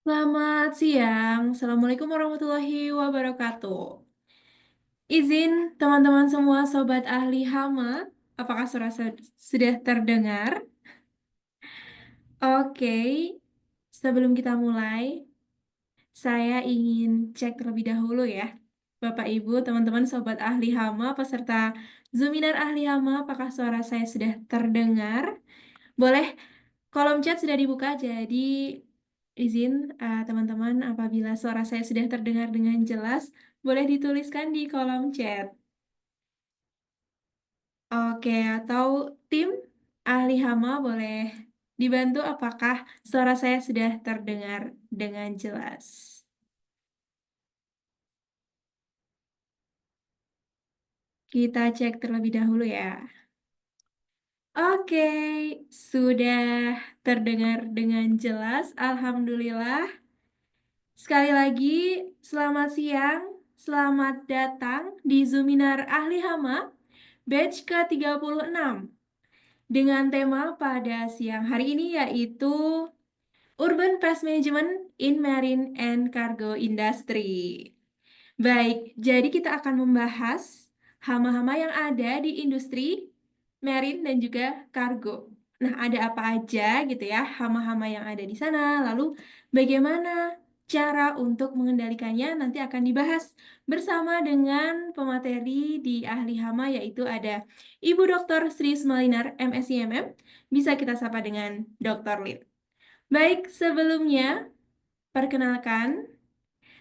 Selamat siang. Assalamualaikum warahmatullahi wabarakatuh. Izin teman-teman semua sobat ahli hama, apakah suara saya sudah terdengar? Oke, sebelum kita mulai, saya ingin cek terlebih dahulu ya. Bapak, Ibu, teman-teman sobat ahli hama, peserta Zoominar ahli hama, apakah suara saya sudah terdengar? Boleh, kolom chat sudah dibuka, jadi izin teman-teman apabila suara saya sudah terdengar dengan jelas, boleh dituliskan di kolom chat. Oke, atau tim ahli hama boleh dibantu apakah suara saya sudah terdengar dengan jelas. Kita cek terlebih dahulu ya. Oke, sudah terdengar dengan jelas. Alhamdulillah. Sekali lagi, selamat siang, selamat datang di Zoominar Ahli Hama, batch ke-36. Dengan tema pada siang hari ini yaitu Urban Pest Management in Marine and Cargo Industry. Baik, jadi kita akan membahas hama-hama yang ada di industri, marine, dan juga kargo. Nah, ada apa aja gitu ya, hama-hama yang ada di sana, lalu bagaimana cara untuk mengendalikannya nanti akan dibahas bersama dengan pemateri di ahli hama, yaitu ada Ibu Dr. Sri Smalinar, MSIMM, bisa kita sapa dengan Dr. Lin. Baik, sebelumnya, perkenalkan,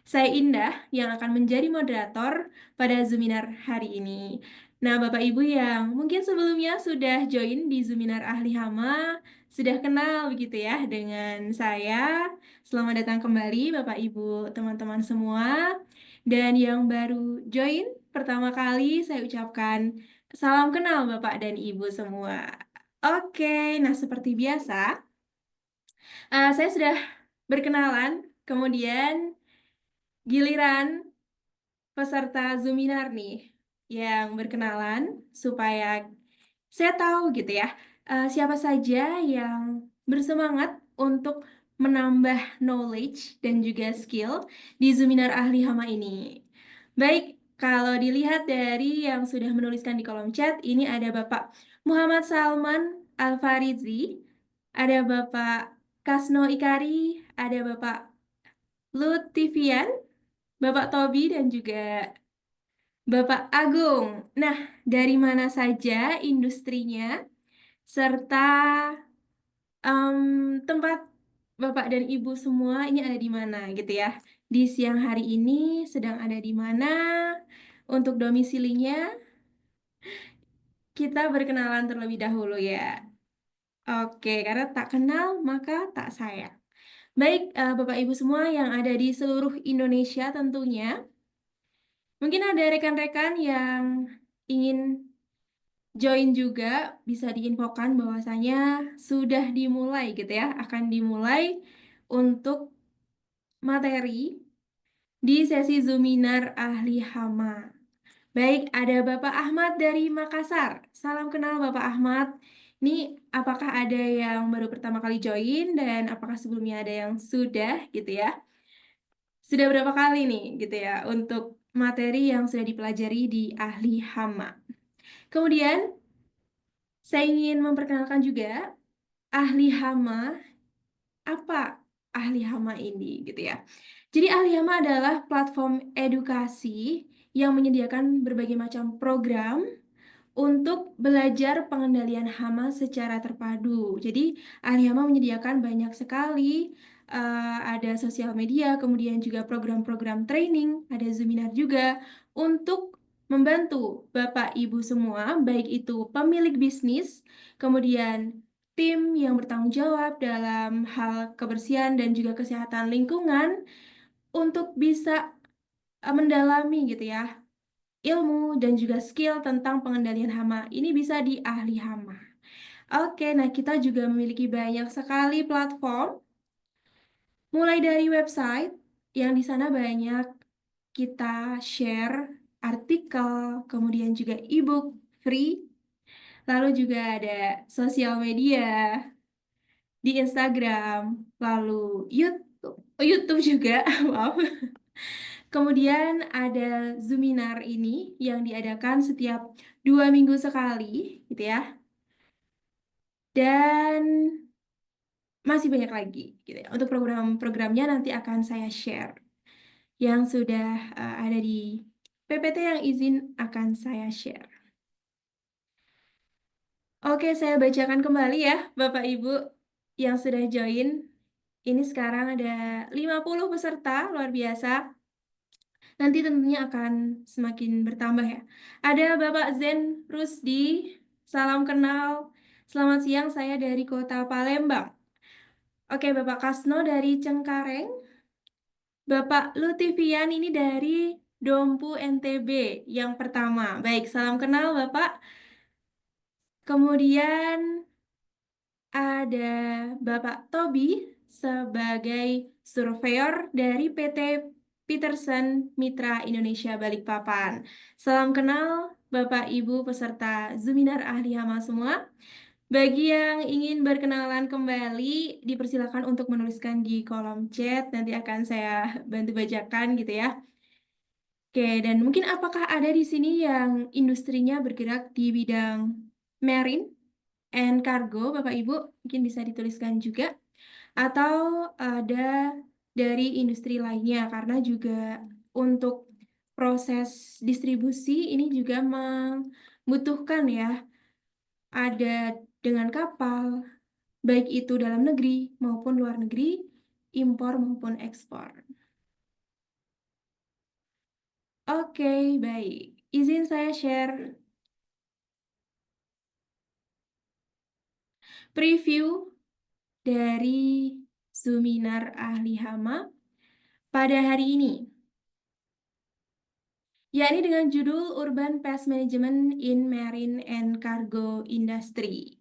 saya Indah yang akan menjadi moderator pada Zoominar hari ini. Nah, Bapak Ibu yang mungkin sebelumnya sudah join di Zoominar Ahli Hama, sudah kenal begitu ya dengan saya. Selamat datang kembali Bapak Ibu, teman-teman semua. Dan yang baru join pertama kali saya ucapkan salam kenal Bapak dan Ibu semua. Oke, nah seperti biasa, saya sudah berkenalan, kemudian giliran peserta Zoominar nih yang berkenalan supaya saya tahu gitu ya, siapa saja yang bersemangat untuk menambah knowledge dan juga skill di Zoominar Ahli Hama ini. Baik, kalau dilihat dari yang sudah menuliskan di kolom chat, ini ada Bapak Muhammad Salman Alfarizi, ada Bapak Kasno Ikari, ada Bapak Lutfian, Bapak Tobi, dan juga Bapak Agung. Nah, dari mana saja industrinya, serta tempat Bapak dan Ibu semua ini ada di mana gitu ya. Di siang hari ini sedang ada di mana, untuk domisilinya, kita berkenalan terlebih dahulu ya. Oke, karena tak kenal maka tak sayang. Baik, Bapak Ibu semua yang ada di seluruh Indonesia tentunya, mungkin ada rekan-rekan yang ingin join juga, bisa diinfokan bahwasanya sudah dimulai gitu ya, akan dimulai untuk materi di sesi Zoominar Ahli Hama. Baik, ada Bapak Ahmad dari Makassar. Salam kenal Bapak Ahmad. Ini apakah ada yang baru pertama kali join dan apakah sebelumnya ada yang sudah gitu ya? Sudah berapa kali nih gitu ya untuk materi yang sudah dipelajari di Ahli Hama. Kemudian saya ingin memperkenalkan juga ahli hama, apa ahli hama ini gitu ya. Jadi ahli hama adalah platform edukasi yang menyediakan berbagai macam program untuk belajar pengendalian hama secara terpadu. Jadi ahli hama menyediakan banyak sekali, ada sosial media, kemudian juga program-program training, ada Zoominar juga untuk membantu Bapak Ibu semua, baik itu pemilik bisnis, kemudian tim yang bertanggung jawab dalam hal kebersihan dan juga kesehatan lingkungan untuk bisa mendalami gitu ya ilmu dan juga skill tentang pengendalian hama. Ini bisa di ahli hama. Oke, nah kita juga memiliki banyak sekali platform, mulai dari website yang di sana banyak kita share artikel, kemudian juga ebook free, lalu juga ada sosial media di Instagram, lalu YouTube. Oh, YouTube juga. Wow. Kemudian ada Zoominar ini yang diadakan setiap 2 minggu sekali, gitu ya. Dan masih banyak lagi, gitu ya. Untuk program-programnya nanti akan saya share. Yang sudah ada di PPT yang izin akan saya share. Oke, saya bacakan kembali ya, Bapak Ibu yang sudah join. Ini sekarang ada 50 peserta, luar biasa. Nanti tentunya akan semakin bertambah ya. Ada Bapak Zen Rusdi, salam kenal. Selamat siang, saya dari Kota Palembang. Oke, Bapak Kasno dari Cengkareng. Bapak Lutfian ini dari Dompu NTB yang pertama. Baik, salam kenal Bapak. Kemudian ada Bapak Tobi sebagai surveyor dari PT Peterson Mitra Indonesia Balikpapan. Salam kenal Bapak Ibu peserta Zoominar Ahli Hama semua. Bagi yang ingin berkenalan kembali, dipersilakan untuk menuliskan di kolom chat. Nanti akan saya bantu bacakan gitu ya. Oke, dan mungkin apakah ada di sini yang industrinya bergerak di bidang marine and cargo, Bapak Ibu? Mungkin bisa dituliskan juga. Atau ada dari industri lainnya, karena juga untuk proses distribusi ini juga membutuhkan ya, ada dengan kapal, baik itu dalam negeri maupun luar negeri, impor maupun ekspor. Oke, baik. Izin saya share preview dari Zoominar Ahli Hama pada hari ini, yakni dengan judul Urban Pest Management in Marine and Cargo Industry.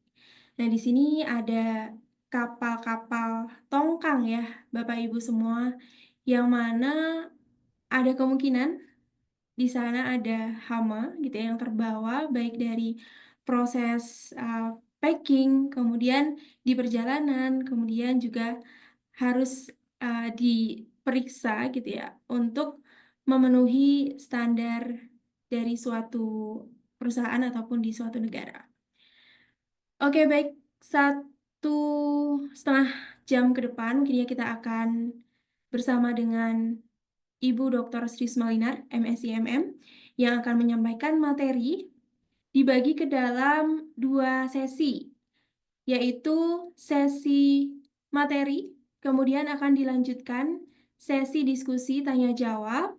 Nah, di sini ada kapal-kapal tongkang ya, Bapak Ibu semua, yang mana ada kemungkinan di sana ada hama gitu ya, yang terbawa baik dari proses packing, kemudian di perjalanan, kemudian juga harus diperiksa gitu ya untuk memenuhi standar dari suatu perusahaan ataupun di suatu negara. Oke, baik. 1,5 jam ke depan, mungkin ya kita akan bersama dengan Ibu Dr. Sri Smalinar, MSc MM, yang akan menyampaikan materi dibagi ke dalam 2 sesi, yaitu sesi materi, kemudian akan dilanjutkan sesi diskusi tanya jawab.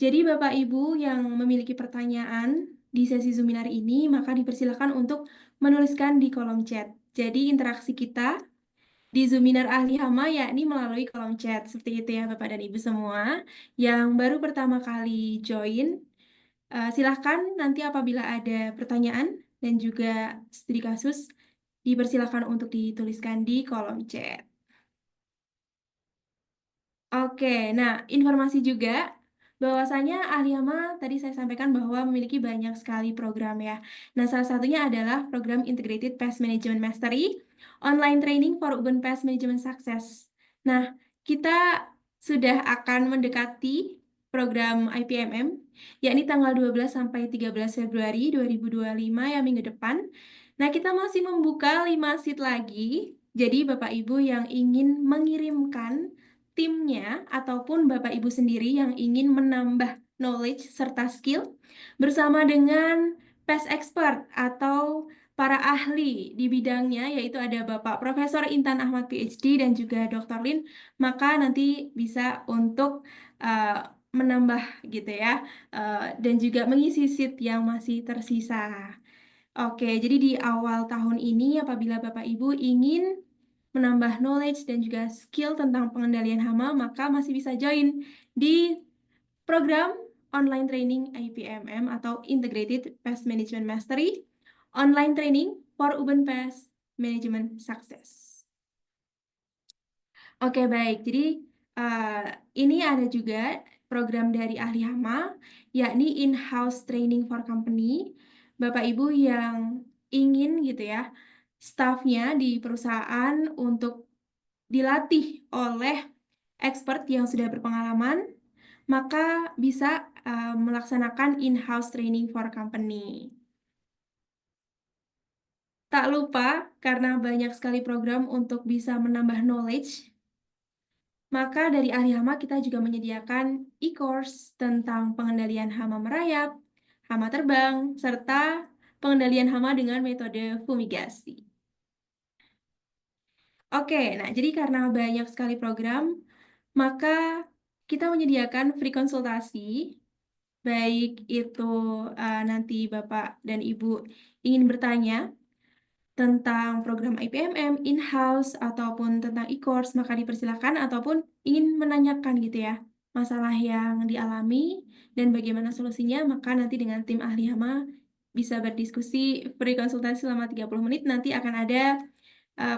Jadi Bapak Ibu yang memiliki pertanyaan di sesi Zoominar ini, maka dipersilakan untuk menuliskan di kolom chat. Jadi interaksi kita di Zoominar Ahli Hama yakni melalui kolom chat. Seperti itu ya Bapak dan Ibu semua. Yang baru pertama kali join, silahkan nanti apabila ada pertanyaan dan juga studi kasus, dipersilakan untuk dituliskan di kolom chat. Oke, nah informasi juga bahwasanya Aliama tadi saya sampaikan bahwa memiliki banyak sekali program ya. Nah, salah satunya adalah program Integrated Pest Management Mastery, Online Training for Urban Pest Management Success. Nah, kita sudah akan mendekati program IPMM, yakni tanggal 12 sampai 13 Februari 2025 ya minggu depan. Nah, kita masih membuka 5 seat lagi. Jadi, Bapak Ibu yang ingin mengirimkan timnya ataupun Bapak Ibu sendiri yang ingin menambah knowledge serta skill bersama dengan pest expert atau para ahli di bidangnya, yaitu ada Bapak Profesor Intan Ahmad PhD dan juga Dr. Lin, maka nanti bisa untuk menambah gitu ya, dan juga mengisi seat yang masih tersisa. Oke, jadi di awal tahun ini apabila Bapak Ibu ingin menambah knowledge dan juga skill tentang pengendalian hama, maka masih bisa join di program online training IPMM atau Integrated Pest Management Mastery, online training for Urban Pest Management Success. Oke, baik. Jadi ini ada juga program dari ahli hama, yakni in-house training for company. Bapak Ibu yang ingin gitu ya, stafnya di perusahaan untuk dilatih oleh expert yang sudah berpengalaman, maka bisa melaksanakan in-house training for company. Tak lupa, karena banyak sekali program untuk bisa menambah knowledge, maka dari Ahli Hama kita juga menyediakan e-course tentang pengendalian hama merayap, hama terbang, serta pengendalian hama dengan metode fumigasi. Oke, nah jadi karena banyak sekali program, maka kita menyediakan free konsultasi, baik itu nanti Bapak dan Ibu ingin bertanya tentang program IPMM, in-house, ataupun tentang e-course, maka dipersilakan, ataupun ingin menanyakan gitu ya, masalah yang dialami dan bagaimana solusinya, maka nanti dengan tim ahli hama bisa berdiskusi, free konsultasi selama 30 menit, nanti akan ada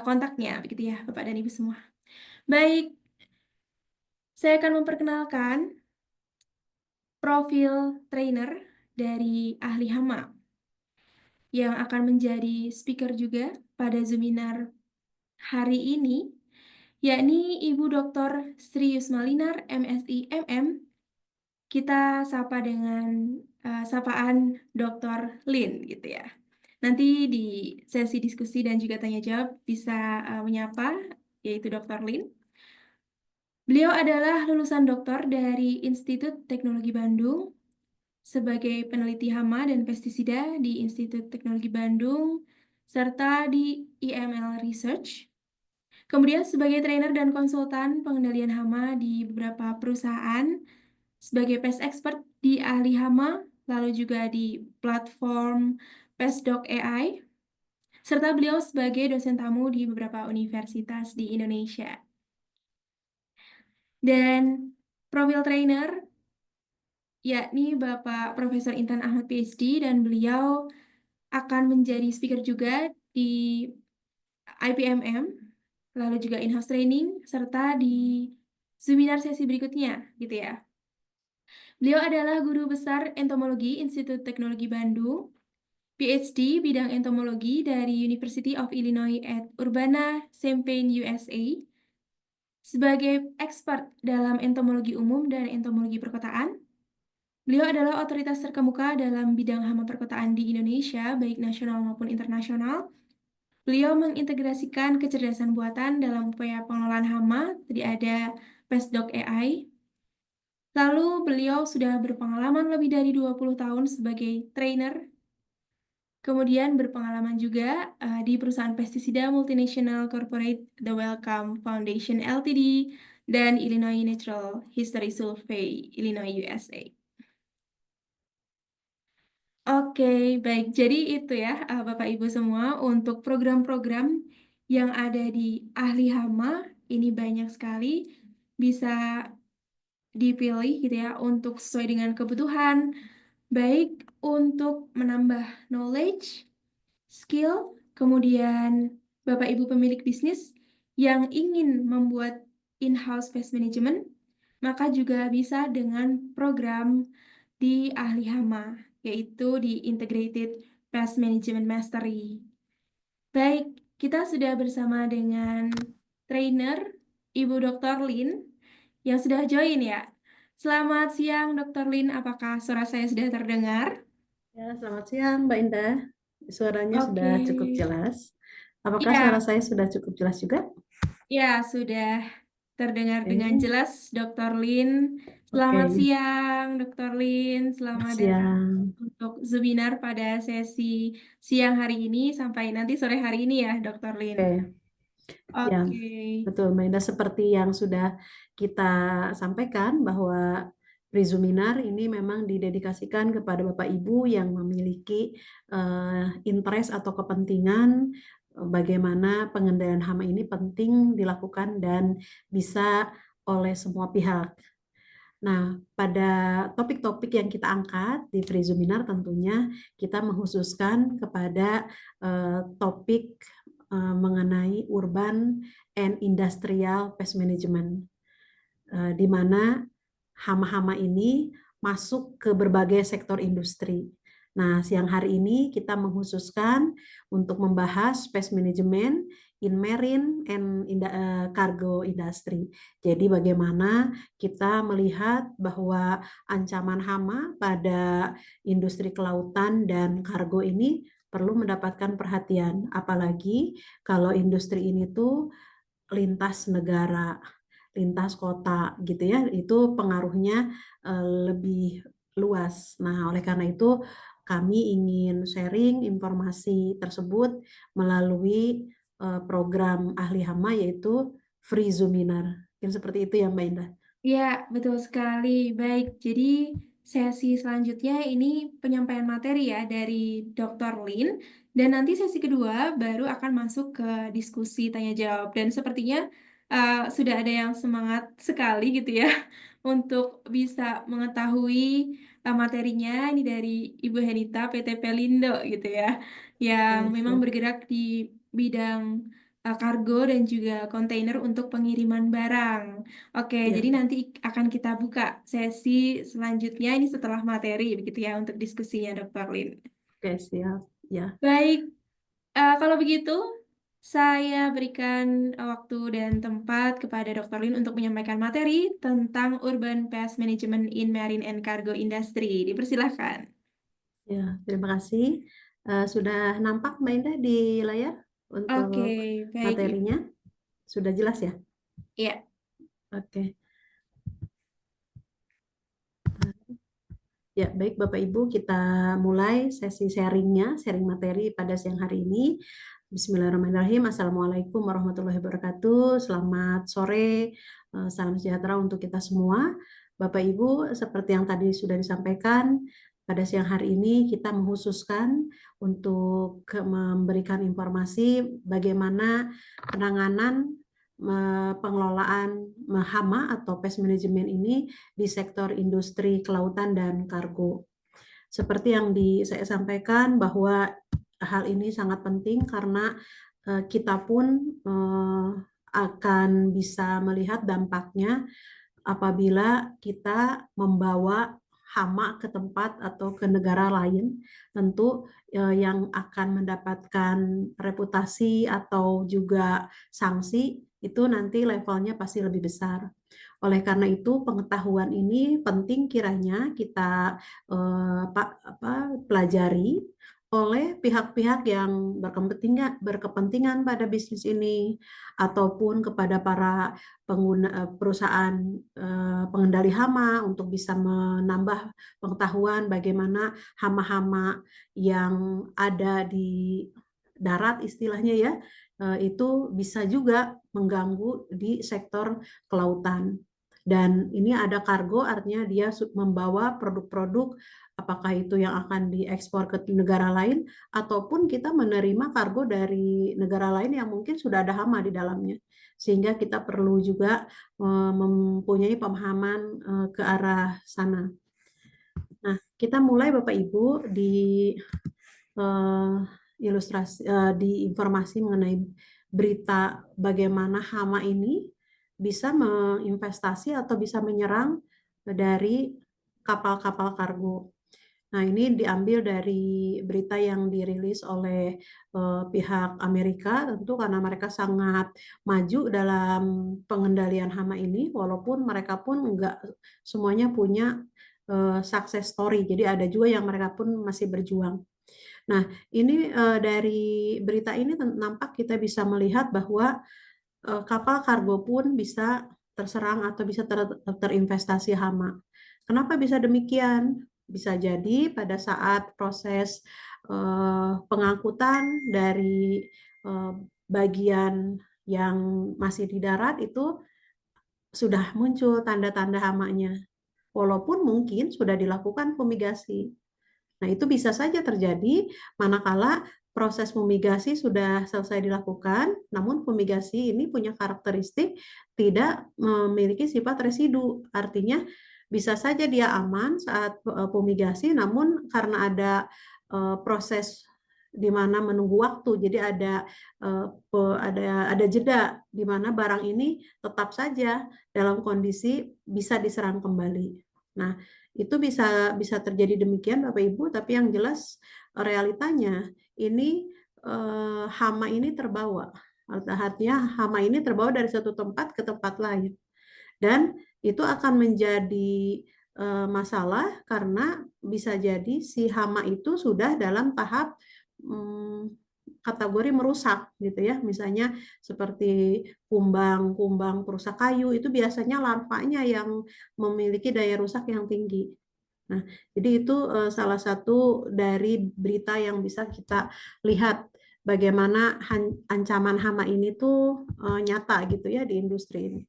kontaknya, begitu ya, Bapak dan Ibu semua. Baik, saya akan memperkenalkan profil trainer dari ahli hama yang akan menjadi speaker juga pada Zoominar hari ini, yakni Ibu Dr. Sri Yusmalinar, MSI MM. Kita sapa dengan sapaan Dr. Lin gitu ya. Nanti di sesi diskusi dan juga tanya jawab bisa menyapa, yaitu Dr. Lin. Beliau adalah lulusan doktor dari Institut Teknologi Bandung sebagai peneliti hama dan pestisida di Institut Teknologi Bandung serta di IML Research. Kemudian sebagai trainer dan konsultan pengendalian hama di beberapa perusahaan, sebagai pest expert di ahli hama, lalu juga di platform Pestdoc AI, serta beliau sebagai dosen tamu di beberapa universitas di Indonesia. Dan profil trainer yakni Bapak Profesor Intan Ahmad PhD, dan beliau akan menjadi speaker juga di IPMM, lalu juga in-house training, serta di seminar sesi berikutnya, gitu ya. Beliau adalah guru besar entomologi Institut Teknologi Bandung, PhD bidang entomologi dari University of Illinois at Urbana-Champaign, USA, sebagai expert dalam entomologi umum dan entomologi perkotaan. Beliau adalah otoritas terkemuka dalam bidang hama perkotaan di Indonesia, baik nasional maupun internasional. Beliau mengintegrasikan kecerdasan buatan dalam upaya pengelolaan hama, tadi ada Pestdoc AI. Lalu beliau sudah berpengalaman lebih dari 20 tahun sebagai trainer, kemudian berpengalaman juga di perusahaan pestisida multinational corporate The Wellcome Foundation Ltd dan Illinois Natural History Survey, Illinois, USA. Oke, baik. Jadi itu ya, Bapak Ibu semua, untuk program-program yang ada di ahli hama, ini banyak sekali, bisa dipilih gitu ya, untuk sesuai dengan kebutuhan, baik untuk menambah knowledge, skill, kemudian Bapak Ibu pemilik bisnis yang ingin membuat in-house pest management, maka juga bisa dengan program di ahli hama, yaitu di Integrated Pest Management Mastery. Baik, kita sudah bersama dengan trainer Ibu Dr. Lin yang sudah join ya. Selamat siang Dr. Lin, apakah suara saya sudah terdengar? Ya, selamat siang Mbak Indah. Suaranya Oke, sudah cukup jelas. Apakah suara ya, saya sudah cukup jelas juga? ya sudah terdengar dengan Oke, jelas Dr. Lin. Selamat oke. siang Dr. Lin, Selamat selamat datang siang. untuk webinar pada sesi siang hari ini sampai nanti sore hari ini ya Dr. Lin. Oke, ya, Oke. betul Mbak Indah. Seperti yang sudah kita sampaikan bahwa Prezuminar ini memang didedikasikan kepada Bapak Ibu yang memiliki interest atau kepentingan bagaimana pengendalian hama ini penting dilakukan dan bisa oleh semua pihak. Nah, pada topik-topik yang kita angkat di Freezuminar tentunya kita menghususkan kepada topik mengenai urban and industrial pest management, di mana hama-hama ini masuk ke berbagai sektor industri. Nah, siang hari ini kita menghususkan untuk membahas pest management in marine and cargo industry. Jadi bagaimana kita melihat bahwa ancaman hama pada industri kelautan dan kargo ini perlu mendapatkan perhatian, apalagi kalau industri ini tuh lintas negara, lintas kota gitu ya, itu pengaruhnya lebih luas. Nah, oleh karena itu kami ingin sharing informasi tersebut melalui program ahli hama yaitu Free Zoominar. Mungkin seperti itu ya Mbak Indah. Ya, betul sekali. Baik, jadi sesi selanjutnya ini penyampaian materi ya dari Dr. Lin. Dan nanti sesi kedua baru akan masuk ke diskusi tanya jawab. Dan sepertinya sudah ada yang semangat sekali gitu ya untuk bisa mengetahui materinya ini dari Ibu Henita PT Pelindo gitu ya, yang Oke, memang siap. bergerak di bidang kargo dan juga kontainer untuk pengiriman barang. Oke, Ya, jadi nanti akan kita buka sesi selanjutnya ini setelah materi begitu ya untuk diskusinya Dr. Lin. oke, siap. Ya. Baik, kalau begitu saya berikan waktu dan tempat kepada Dr. Lin untuk menyampaikan materi tentang Urban Pest Management in Marine and Cargo Industry. Dipersilahkan. Ya, terima kasih. Sudah nampak Mbak Indah di layar Oke, untuk baik Ibu. materinya? Sudah jelas ya? Ya, Oke. Ya, baik Bapak Ibu, kita mulai sesi sharingnya, sharing materi pada siang hari ini. Bismillahirrahmanirrahim. Assalamualaikum warahmatullahi wabarakatuh. Selamat sore, salam sejahtera untuk kita semua. Bapak Ibu, seperti yang tadi sudah disampaikan, pada siang hari ini kita menghususkan untuk memberikan informasi bagaimana penanganan pengelolaan hama atau pest management ini di sektor industri kelautan dan kargo. Seperti yang saya sampaikan bahwa hal ini sangat penting karena kita pun akan bisa melihat dampaknya apabila kita membawa hama ke tempat atau ke negara lain, tentu yang akan mendapatkan reputasi atau juga sanksi itu nanti levelnya pasti lebih besar. Oleh karena itu, pengetahuan ini penting kiranya kita pelajari oleh pihak-pihak yang berkepentingan pada bisnis ini ataupun kepada para pengguna perusahaan pengendali hama untuk bisa menambah pengetahuan bagaimana hama-hama yang ada di darat istilahnya ya itu bisa juga mengganggu di sektor kelautan. Dan ini ada kargo, artinya dia membawa produk-produk, apakah itu yang akan diekspor ke negara lain, ataupun kita menerima kargo dari negara lain yang mungkin sudah ada hama di dalamnya. Sehingga kita perlu juga mempunyai pemahaman ke arah sana. Nah, kita mulai Bapak Ibu eh, di informasi mengenai berita bagaimana hama ini bisa menginvestasi atau bisa menyerang dari kapal-kapal kargo. Nah, ini diambil dari berita yang dirilis oleh pihak Amerika, tentu karena mereka sangat maju dalam pengendalian hama ini, walaupun mereka pun enggak semuanya punya success story. Jadi ada juga yang mereka pun masih berjuang. Nah, ini dari berita ini nampak kita bisa melihat bahwa kapal kargo pun bisa terserang atau bisa terinvestasi hama. Kenapa bisa demikian? Bisa jadi pada saat proses pengangkutan dari bagian yang masih di darat itu sudah muncul tanda-tanda hamanya. Walaupun mungkin sudah dilakukan fumigasi. Nah, itu bisa saja terjadi manakala proses fumigasi sudah selesai dilakukan, namun fumigasi ini punya karakteristik tidak memiliki sifat residu. Artinya bisa saja dia aman saat fumigasi, namun karena ada proses di mana menunggu waktu, jadi ada jeda di mana barang ini tetap saja dalam kondisi bisa diserang kembali. Nah, itu bisa terjadi demikian Bapak Ibu, tapi yang jelas realitanya ini hama ini terbawa. Artinya hama ini terbawa dari satu tempat ke tempat lain. Dan itu akan menjadi masalah karena bisa jadi si hama itu sudah dalam tahap kategori merusak gitu ya. Misalnya seperti kumbang perusak kayu itu biasanya larvanya yang memiliki daya rusak yang tinggi. Nah, jadi itu salah satu dari berita yang bisa kita lihat bagaimana ancaman hama ini tuh nyata gitu ya di industri ini.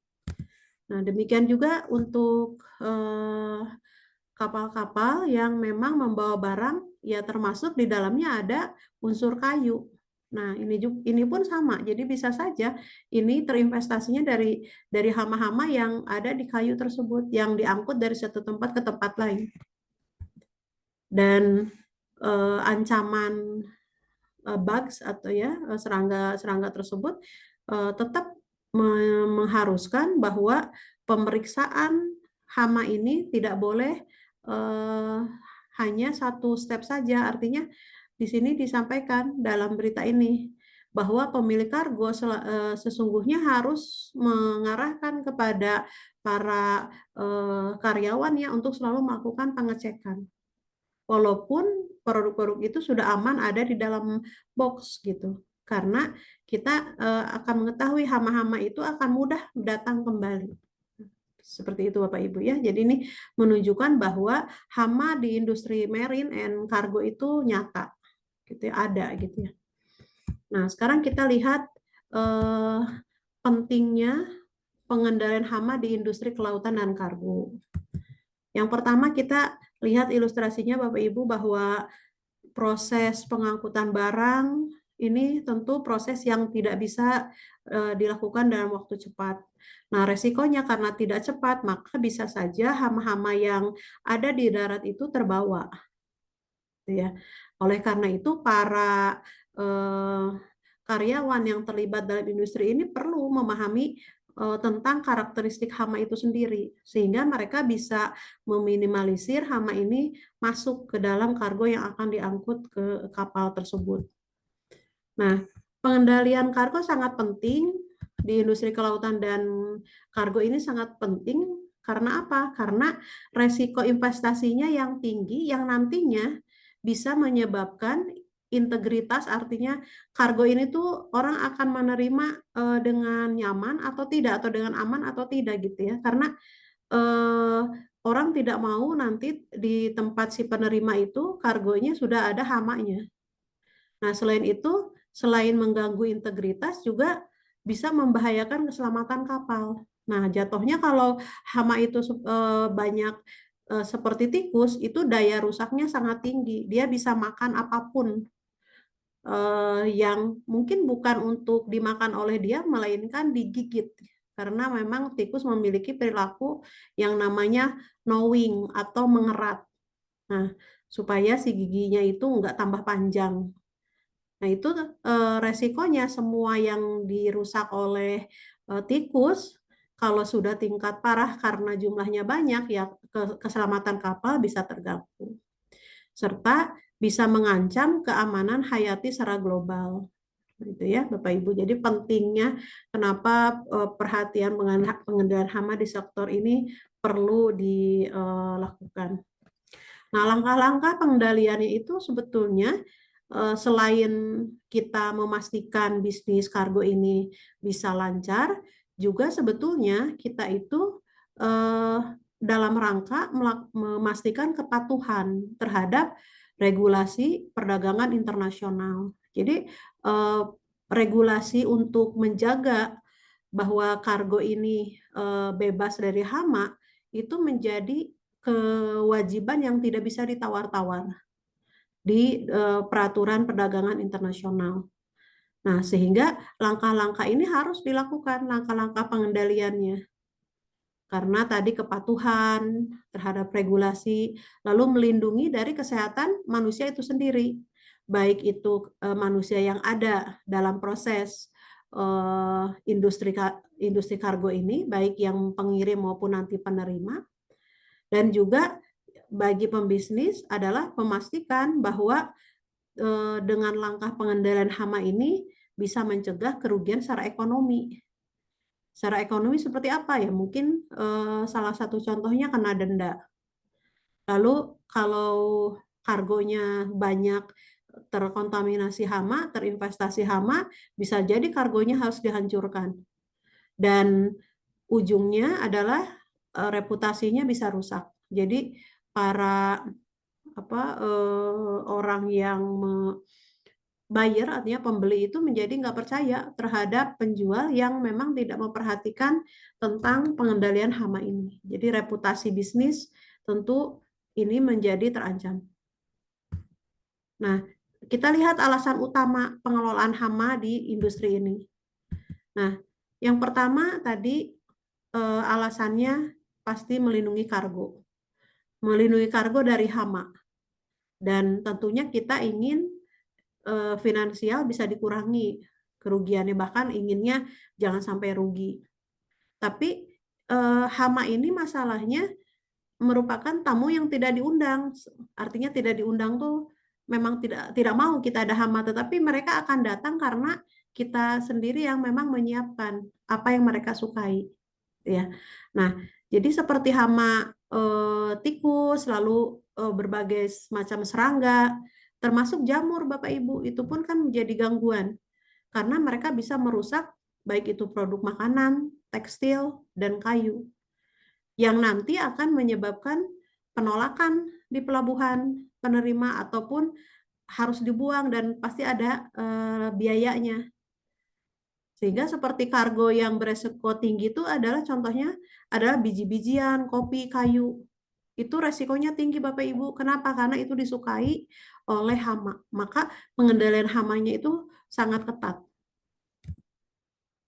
Nah, demikian juga untuk kapal-kapal yang memang membawa barang, ya termasuk di dalamnya ada unsur kayu. Nah, ini pun sama. Jadi bisa saja ini terinvestasinya dari hama-hama yang ada di kayu tersebut, yang diangkut dari satu tempat ke tempat lain. Dan ancaman bugs atau ya serangga tersebut tetap mengharuskan bahwa pemeriksaan hama ini tidak boleh hanya satu step saja. Artinya di sini disampaikan dalam berita ini bahwa pemilik kargo sesungguhnya harus mengarahkan kepada para karyawannya untuk selalu melakukan pengecekan. Walaupun produk-produk itu sudah aman ada di dalam box gitu. Karena kita akan mengetahui hama-hama itu akan mudah datang kembali. Seperti itu Bapak Ibu ya. Jadi ini menunjukkan bahwa hama di industri marine and cargo itu nyata gitu ya, ada gitu ya. Nah, sekarang kita lihat pentingnya pengendalian hama di industri kelautan dan kargo. Yang pertama kita lihat ilustrasinya Bapak Ibu bahwa proses pengangkutan barang ini tentu proses yang tidak bisa dilakukan dalam waktu cepat. Nah, resikonya karena tidak cepat, maka bisa saja hama-hama yang ada di darat itu terbawa. Ya. Oleh karena itu, para karyawan yang terlibat dalam industri ini perlu memahami tentang karakteristik hama itu sendiri, sehingga mereka bisa meminimalisir hama ini masuk ke dalam kargo yang akan diangkut ke kapal tersebut. Nah, pengendalian kargo sangat penting di industri kelautan dan kargo ini sangat penting karena apa? Karena resiko investasinya yang tinggi yang nantinya bisa menyebabkan integritas, artinya kargo ini tuh orang akan menerima dengan nyaman atau tidak, atau dengan aman atau tidak gitu ya. Karena orang tidak mau nanti di tempat si penerima itu kargonya sudah ada hamanya. Nah, selain itu, selain mengganggu integritas juga bisa membahayakan keselamatan kapal. Nah, jatuhnya kalau hama itu banyak seperti tikus, itu daya rusaknya sangat tinggi. Dia bisa makan apapun yang mungkin bukan untuk dimakan oleh dia, melainkan digigit. Karena memang tikus memiliki perilaku yang namanya gnawing atau mengerat. Nah, supaya si giginya itu nggak tambah panjang. Nah, itu resikonya semua yang dirusak oleh tikus, kalau sudah tingkat parah karena jumlahnya banyak, ya keselamatan kapal bisa terganggu. Serta bisa mengancam keamanan hayati secara global. Gitu ya, Bapak Ibu. Jadi pentingnya kenapa perhatian pengendalian hama di sektor ini perlu dilakukan. Nah, langkah-langkah pengendaliannya itu sebetulnya selain kita memastikan bisnis kargo ini bisa lancar, juga sebetulnya kita itu dalam rangka memastikan kepatuhan terhadap regulasi perdagangan internasional. Jadi regulasi untuk menjaga bahwa kargo ini bebas dari hama itu menjadi kewajiban yang tidak bisa ditawar-tawar di peraturan perdagangan internasional. Nah, sehingga langkah-langkah ini harus dilakukan, langkah-langkah pengendaliannya. Karena tadi kepatuhan terhadap regulasi, lalu melindungi dari kesehatan manusia itu sendiri. Baik itu manusia yang ada dalam proses industri kargo ini, baik yang pengirim maupun nanti penerima, dan juga bagi pembisnis adalah memastikan bahwa dengan langkah pengendalian hama ini bisa mencegah kerugian secara ekonomi. Secara ekonomi seperti apa ya? Mungkin salah satu contohnya kena denda. Lalu kalau kargonya banyak terkontaminasi hama, terinvestasi hama, bisa jadi kargonya harus dihancurkan. Dan ujungnya adalah reputasinya bisa rusak. Jadi para orang yang buyer, artinya pembeli itu menjadi nggak percaya terhadap penjual yang memang tidak memperhatikan tentang pengendalian hama ini. Jadi reputasi bisnis tentu ini menjadi terancam. Nah, kita lihat alasan utama pengelolaan hama di industri ini. Nah, yang pertama tadi alasannya pasti melindungi kargo. Melindungi kargo dari hama. Dan tentunya kita ingin finansial bisa dikurangi kerugiannya, bahkan inginnya jangan sampai rugi. Tapi hama ini masalahnya merupakan tamu yang tidak diundang. Artinya tidak diundang tuh memang tidak mau kita ada hama, tetapi mereka akan datang karena kita sendiri yang memang menyiapkan apa yang mereka sukai, ya. Nah, jadi seperti hama tikus, lalu berbagai macam serangga, termasuk jamur, Bapak Ibu, itu pun kan menjadi gangguan karena mereka bisa merusak baik itu produk makanan, tekstil, dan kayu yang nanti akan menyebabkan penolakan di pelabuhan penerima ataupun harus dibuang dan pasti ada biayanya. Sehingga seperti kargo yang beresiko tinggi itu adalah contohnya adalah biji-bijian, kopi, kayu. Itu resikonya tinggi Bapak Ibu. Kenapa? Karena itu disukai oleh hama. Maka pengendalian hamanya itu sangat ketat.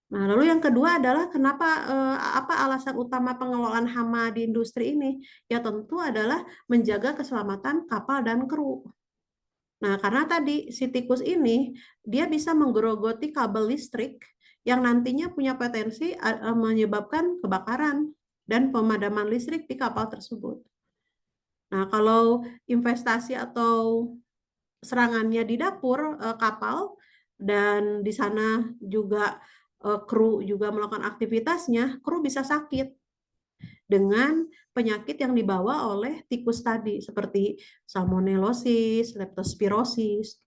Nah, lalu yang kedua adalah kenapa apa alasan utama pengelolaan hama di industri ini? Ya tentu adalah menjaga keselamatan kapal dan kru. Nah, karena tadi si tikus ini dia bisa menggerogoti kabel listrik yang nantinya punya potensi menyebabkan kebakaran dan pemadaman listrik di kapal tersebut. Nah, kalau investasi atau serangannya di dapur kapal dan di sana juga kru juga melakukan aktivitasnya, kru bisa sakit dengan penyakit yang dibawa oleh tikus tadi seperti salmonellosis, leptospirosis.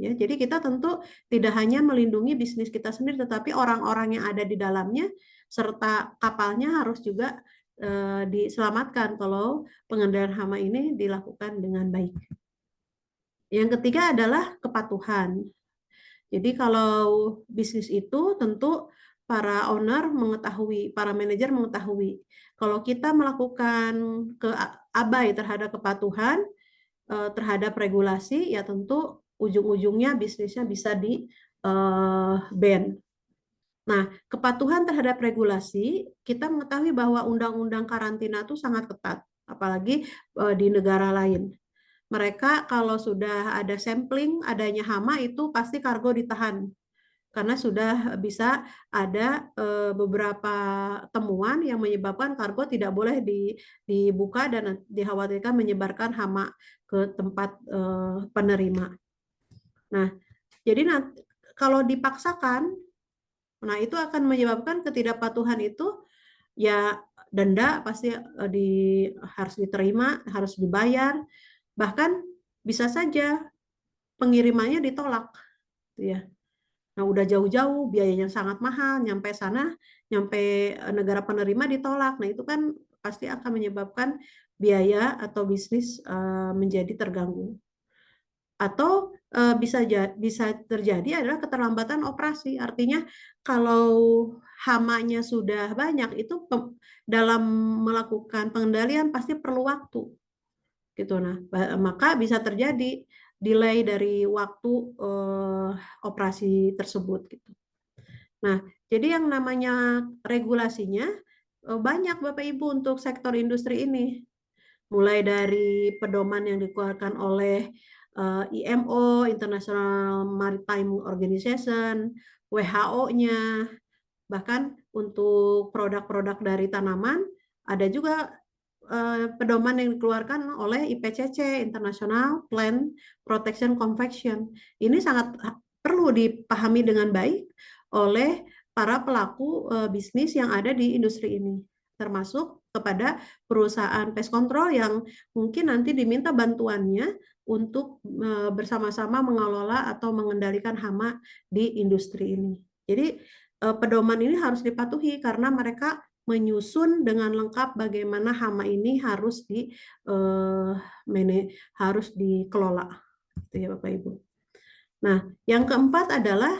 Ya, jadi kita tentu tidak hanya melindungi bisnis kita sendiri, tetapi orang-orang yang ada di dalamnya serta kapalnya harus juga diselamatkan kalau pengendalian hama ini dilakukan dengan baik. Yang ketiga adalah kepatuhan. Jadi kalau bisnis itu tentu para owner mengetahui, para manajer mengetahui. Kalau kita melakukan abai terhadap kepatuhan, terhadap regulasi, ya tentu ujung-ujungnya bisnisnya bisa di ban. Nah, kepatuhan terhadap regulasi, kita mengetahui bahwa undang-undang karantina itu sangat ketat, apalagi di negara lain. Mereka kalau sudah ada sampling adanya hama itu pasti kargo ditahan karena sudah bisa ada beberapa temuan yang menyebabkan kargo tidak boleh dibuka dan dikhawatirkan menyebarkan hama ke tempat penerima. Nah, jadi kalau dipaksakan, nah itu akan menyebabkan ketidakpatuhan itu ya denda pasti harus diterima, harus dibayar. Bahkan bisa saja pengirimannya ditolak, ya. Nah, udah jauh-jauh, biayanya sangat mahal, nyampe sana, nyampe negara penerima ditolak. Nah, itu kan pasti akan menyebabkan biaya atau bisnis menjadi terganggu. Atau bisa terjadi adalah keterlambatan operasi. Artinya kalau hamanya sudah banyak, itu dalam melakukan pengendalian pasti perlu waktu. Gitu. Nah, maka bisa terjadi delay dari waktu operasi tersebut gitu. Nah, jadi yang namanya regulasinya banyak Bapak Ibu untuk sektor industri ini. Mulai dari pedoman yang dikeluarkan oleh IMO, International Maritime Organization, WHO-nya, bahkan untuk produk-produk dari tanaman ada juga pedoman yang dikeluarkan oleh IPCC, International Plant Protection Convention. Ini sangat perlu perlu dipahami dengan baik oleh para pelaku bisnis yang ada di industri ini, termasuk kepada perusahaan pest control yang mungkin nanti diminta bantuannya untuk bersama-sama mengelola atau mengendalikan hama di industri ini. Jadi pedoman ini harus dipatuhi karena mereka menyusun dengan lengkap bagaimana hama ini harus dikelola, gitu ya Bapak Ibu. Nah, yang keempat adalah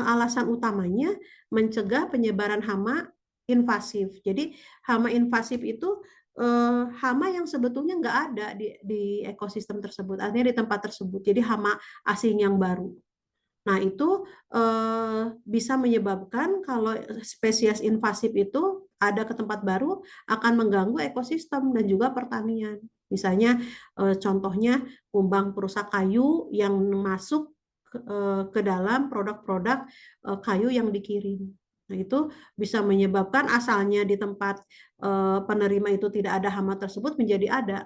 alasan utamanya mencegah penyebaran hama invasif. Jadi hama invasif itu hama yang sebetulnya nggak ada di ekosistem tersebut, artinya di tempat tersebut. Jadi hama asing yang baru. Nah, itu bisa menyebabkan kalau spesies invasif itu ada ke tempat baru akan mengganggu ekosistem dan juga pertanian. Misalnya contohnya kumbang perusak kayu yang masuk ke dalam produk-produk kayu yang dikirim. Nah, itu bisa menyebabkan asalnya di tempat penerima itu tidak ada hama tersebut menjadi ada.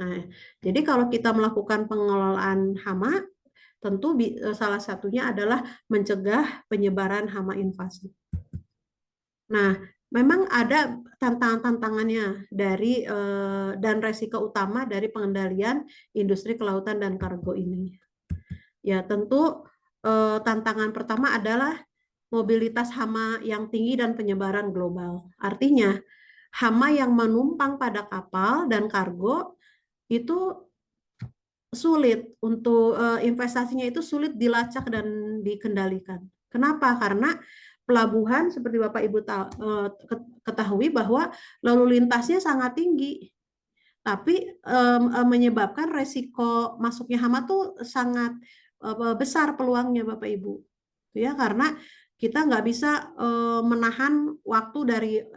Nah, jadi kalau kita melakukan pengelolaan hama, tentu salah satunya adalah mencegah penyebaran hama invasi. Nah, memang ada tantangan-tantangannya dari dan resiko utama dari pengendalian industri kelautan dan kargo ini. Ya, tentu tantangan pertama adalah mobilitas hama yang tinggi dan penyebaran global. Artinya, hama yang menumpang pada kapal dan kargo itu sulit untuk investasinya itu sulit dilacak dan dikendalikan. Kenapa? Karena pelabuhan seperti Bapak Ibu ketahui bahwa lalu lintasnya sangat tinggi, tapi menyebabkan resiko masuknya hama tuh sangat besar peluangnya Bapak Ibu, ya karena kita nggak bisa menahan waktu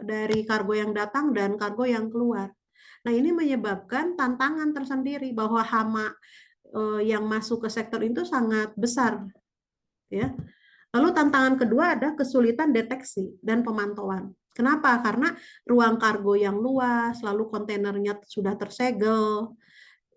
dari kargo yang datang dan kargo yang keluar. Nah, ini menyebabkan tantangan tersendiri bahwa hama yang masuk ke sektor itu sangat besar, ya. Lalu tantangan kedua ada kesulitan deteksi dan pemantauan. Kenapa? Karena ruang kargo yang luas, lalu kontainernya sudah tersegel,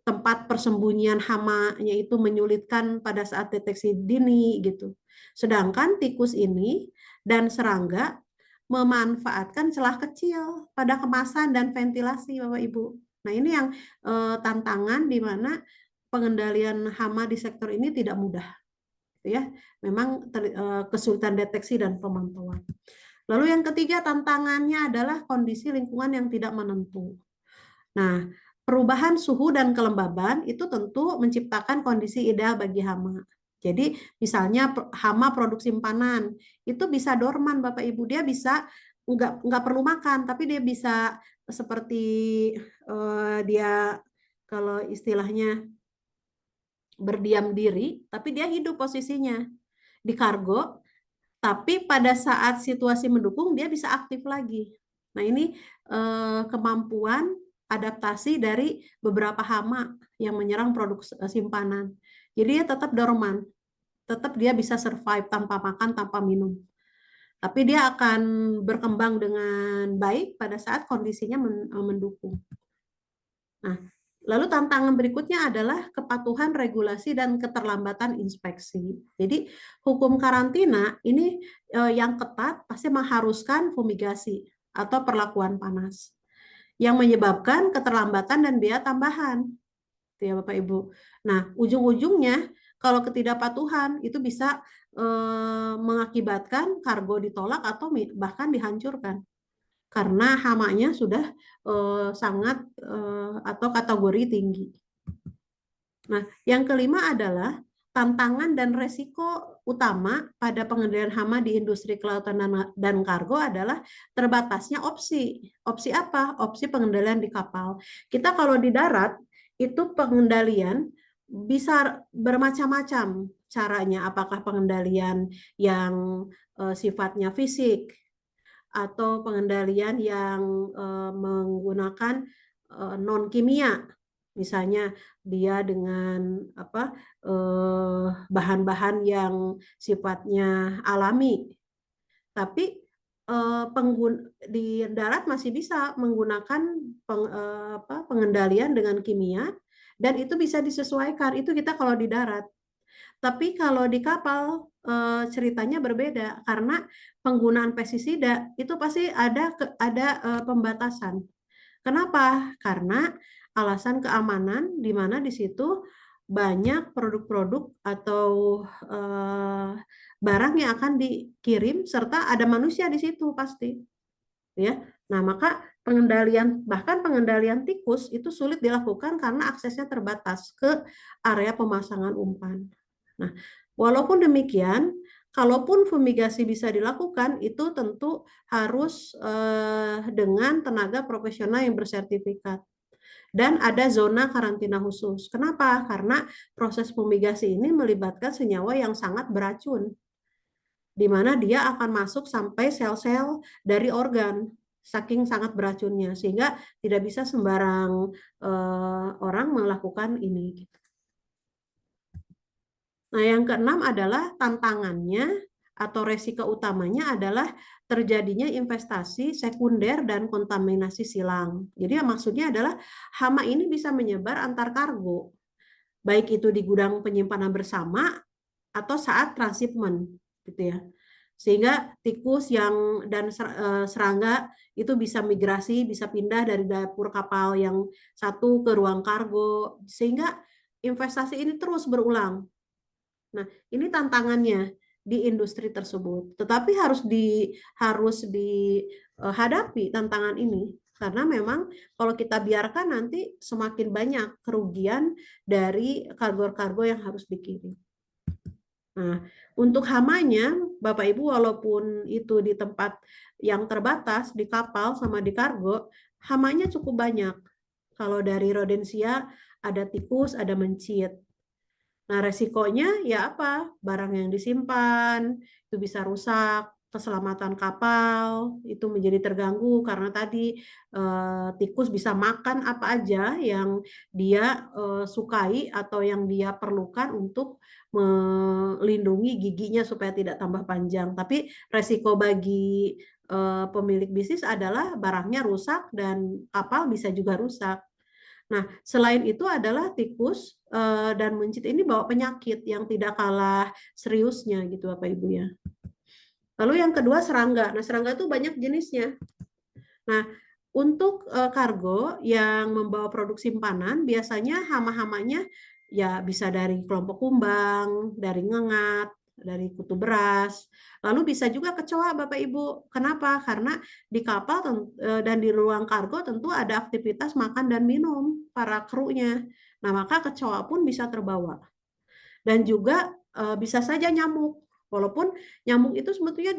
tempat persembunyian hamanya itu menyulitkan pada saat deteksi dini gitu. Sedangkan tikus ini dan serangga memanfaatkan celah kecil pada kemasan dan ventilasi Bapak Ibu. Nah, ini yang tantangan di mana pengendalian hama di sektor ini tidak mudah, ya. Memang kesulitan deteksi dan pemantauan. Lalu yang ketiga tantangannya adalah kondisi lingkungan yang tidak menentu. Nah, perubahan suhu dan kelembaban itu tentu menciptakan kondisi ideal bagi hama. Jadi misalnya hama produk simpanan itu bisa dorman Bapak Ibu, dia bisa nggak perlu makan, tapi dia bisa seperti dia kalau istilahnya berdiam diri, tapi dia hidup posisinya di kargo, tapi pada saat situasi mendukung dia bisa aktif lagi. Nah, ini kemampuan adaptasi dari beberapa hama yang menyerang produk simpanan. Jadi dia tetap dorman, tetap dia bisa survive tanpa makan, tanpa minum. Tapi dia akan berkembang dengan baik pada saat kondisinya mendukung. Nah, lalu tantangan berikutnya adalah kepatuhan regulasi dan keterlambatan inspeksi. Jadi hukum karantina ini yang ketat pasti mengharuskan fumigasi atau perlakuan panas yang menyebabkan keterlambatan dan biaya tambahan. Ya Bapak Ibu. Nah, ujung-ujungnya kalau ketidakpatuhan itu bisa mengakibatkan kargo ditolak atau bahkan dihancurkan karena hamanya sudah sangat atau kategori tinggi. Nah, yang kelima adalah tantangan dan resiko utama pada pengendalian hama di industri kelautan dan kargo adalah terbatasnya opsi. Opsi apa? Opsi pengendalian di kapal. Kita kalau di darat itu pengendalian bisa bermacam-macam caranya. Apakah pengendalian yang sifatnya fisik, atau pengendalian yang menggunakan non kimia, misalnya dia dengan bahan-bahan yang sifatnya alami, tapi di darat masih bisa menggunakan pengendalian dengan kimia dan itu bisa disesuaikan. Itu kita kalau di darat. Tapi kalau di kapal ceritanya berbeda karena penggunaan pestisida itu pasti ada pembatasan. Kenapa? Karena alasan keamanan di mana di situ banyak produk-produk atau eh, barang yang akan dikirim serta ada manusia di situ pasti, ya. Nah, maka bahkan pengendalian tikus itu sulit dilakukan karena aksesnya terbatas ke area pemasangan umpan. Nah, walaupun demikian, kalaupun fumigasi bisa dilakukan, itu tentu harus dengan tenaga profesional yang bersertifikat. Dan ada zona karantina khusus. Kenapa? Karena proses fumigasi ini melibatkan senyawa yang sangat beracun, di mana dia akan masuk sampai sel-sel dari organ, saking sangat beracunnya, sehingga tidak bisa sembarang orang melakukan ini. Nah, yang keenam adalah tantangannya atau resiko utamanya adalah terjadinya investasi sekunder dan kontaminasi silang. Jadi maksudnya adalah hama ini bisa menyebar antar kargo, baik itu di gudang penyimpanan bersama atau saat transshipment, gitu ya. Sehingga tikus dan serangga itu bisa migrasi, bisa pindah dari dapur kapal yang satu ke ruang kargo, sehingga investasi ini terus berulang. Nah, ini tantangannya di industri tersebut. Tetapi harus dihadapi tantangan ini karena memang kalau kita biarkan nanti semakin banyak kerugian dari kargo-kargo yang harus dikirim. Nah, untuk hamanya, Bapak Ibu, walaupun itu di tempat yang terbatas, di kapal sama di kargo, hamanya cukup banyak. Kalau dari rodensia, ada tikus, ada mencit. Nah, resikonya ya apa? Barang yang disimpan itu bisa rusak, keselamatan kapal itu menjadi terganggu karena tadi tikus bisa makan apa aja yang dia sukai atau yang dia perlukan untuk melindungi giginya supaya tidak tambah panjang. Tapi resiko bagi pemilik bisnis adalah barangnya rusak dan kapal bisa juga rusak. Nah, selain itu adalah tikus dan mencit ini bawa penyakit yang tidak kalah seriusnya gitu Bapak Ibu ya. Lalu yang kedua serangga. Nah, serangga itu banyak jenisnya. Nah, untuk kargo yang membawa produk simpanan biasanya hama-hamanya ya bisa dari kelompok kumbang, dari ngengat, dari kutu beras. Lalu bisa juga kecoa Bapak Ibu. Kenapa? Karena di kapal dan di ruang kargo tentu ada aktivitas makan dan minum para krunya. Nah, maka kecoa pun bisa terbawa. Dan juga bisa saja nyamuk. Walaupun nyamuk itu sebetulnya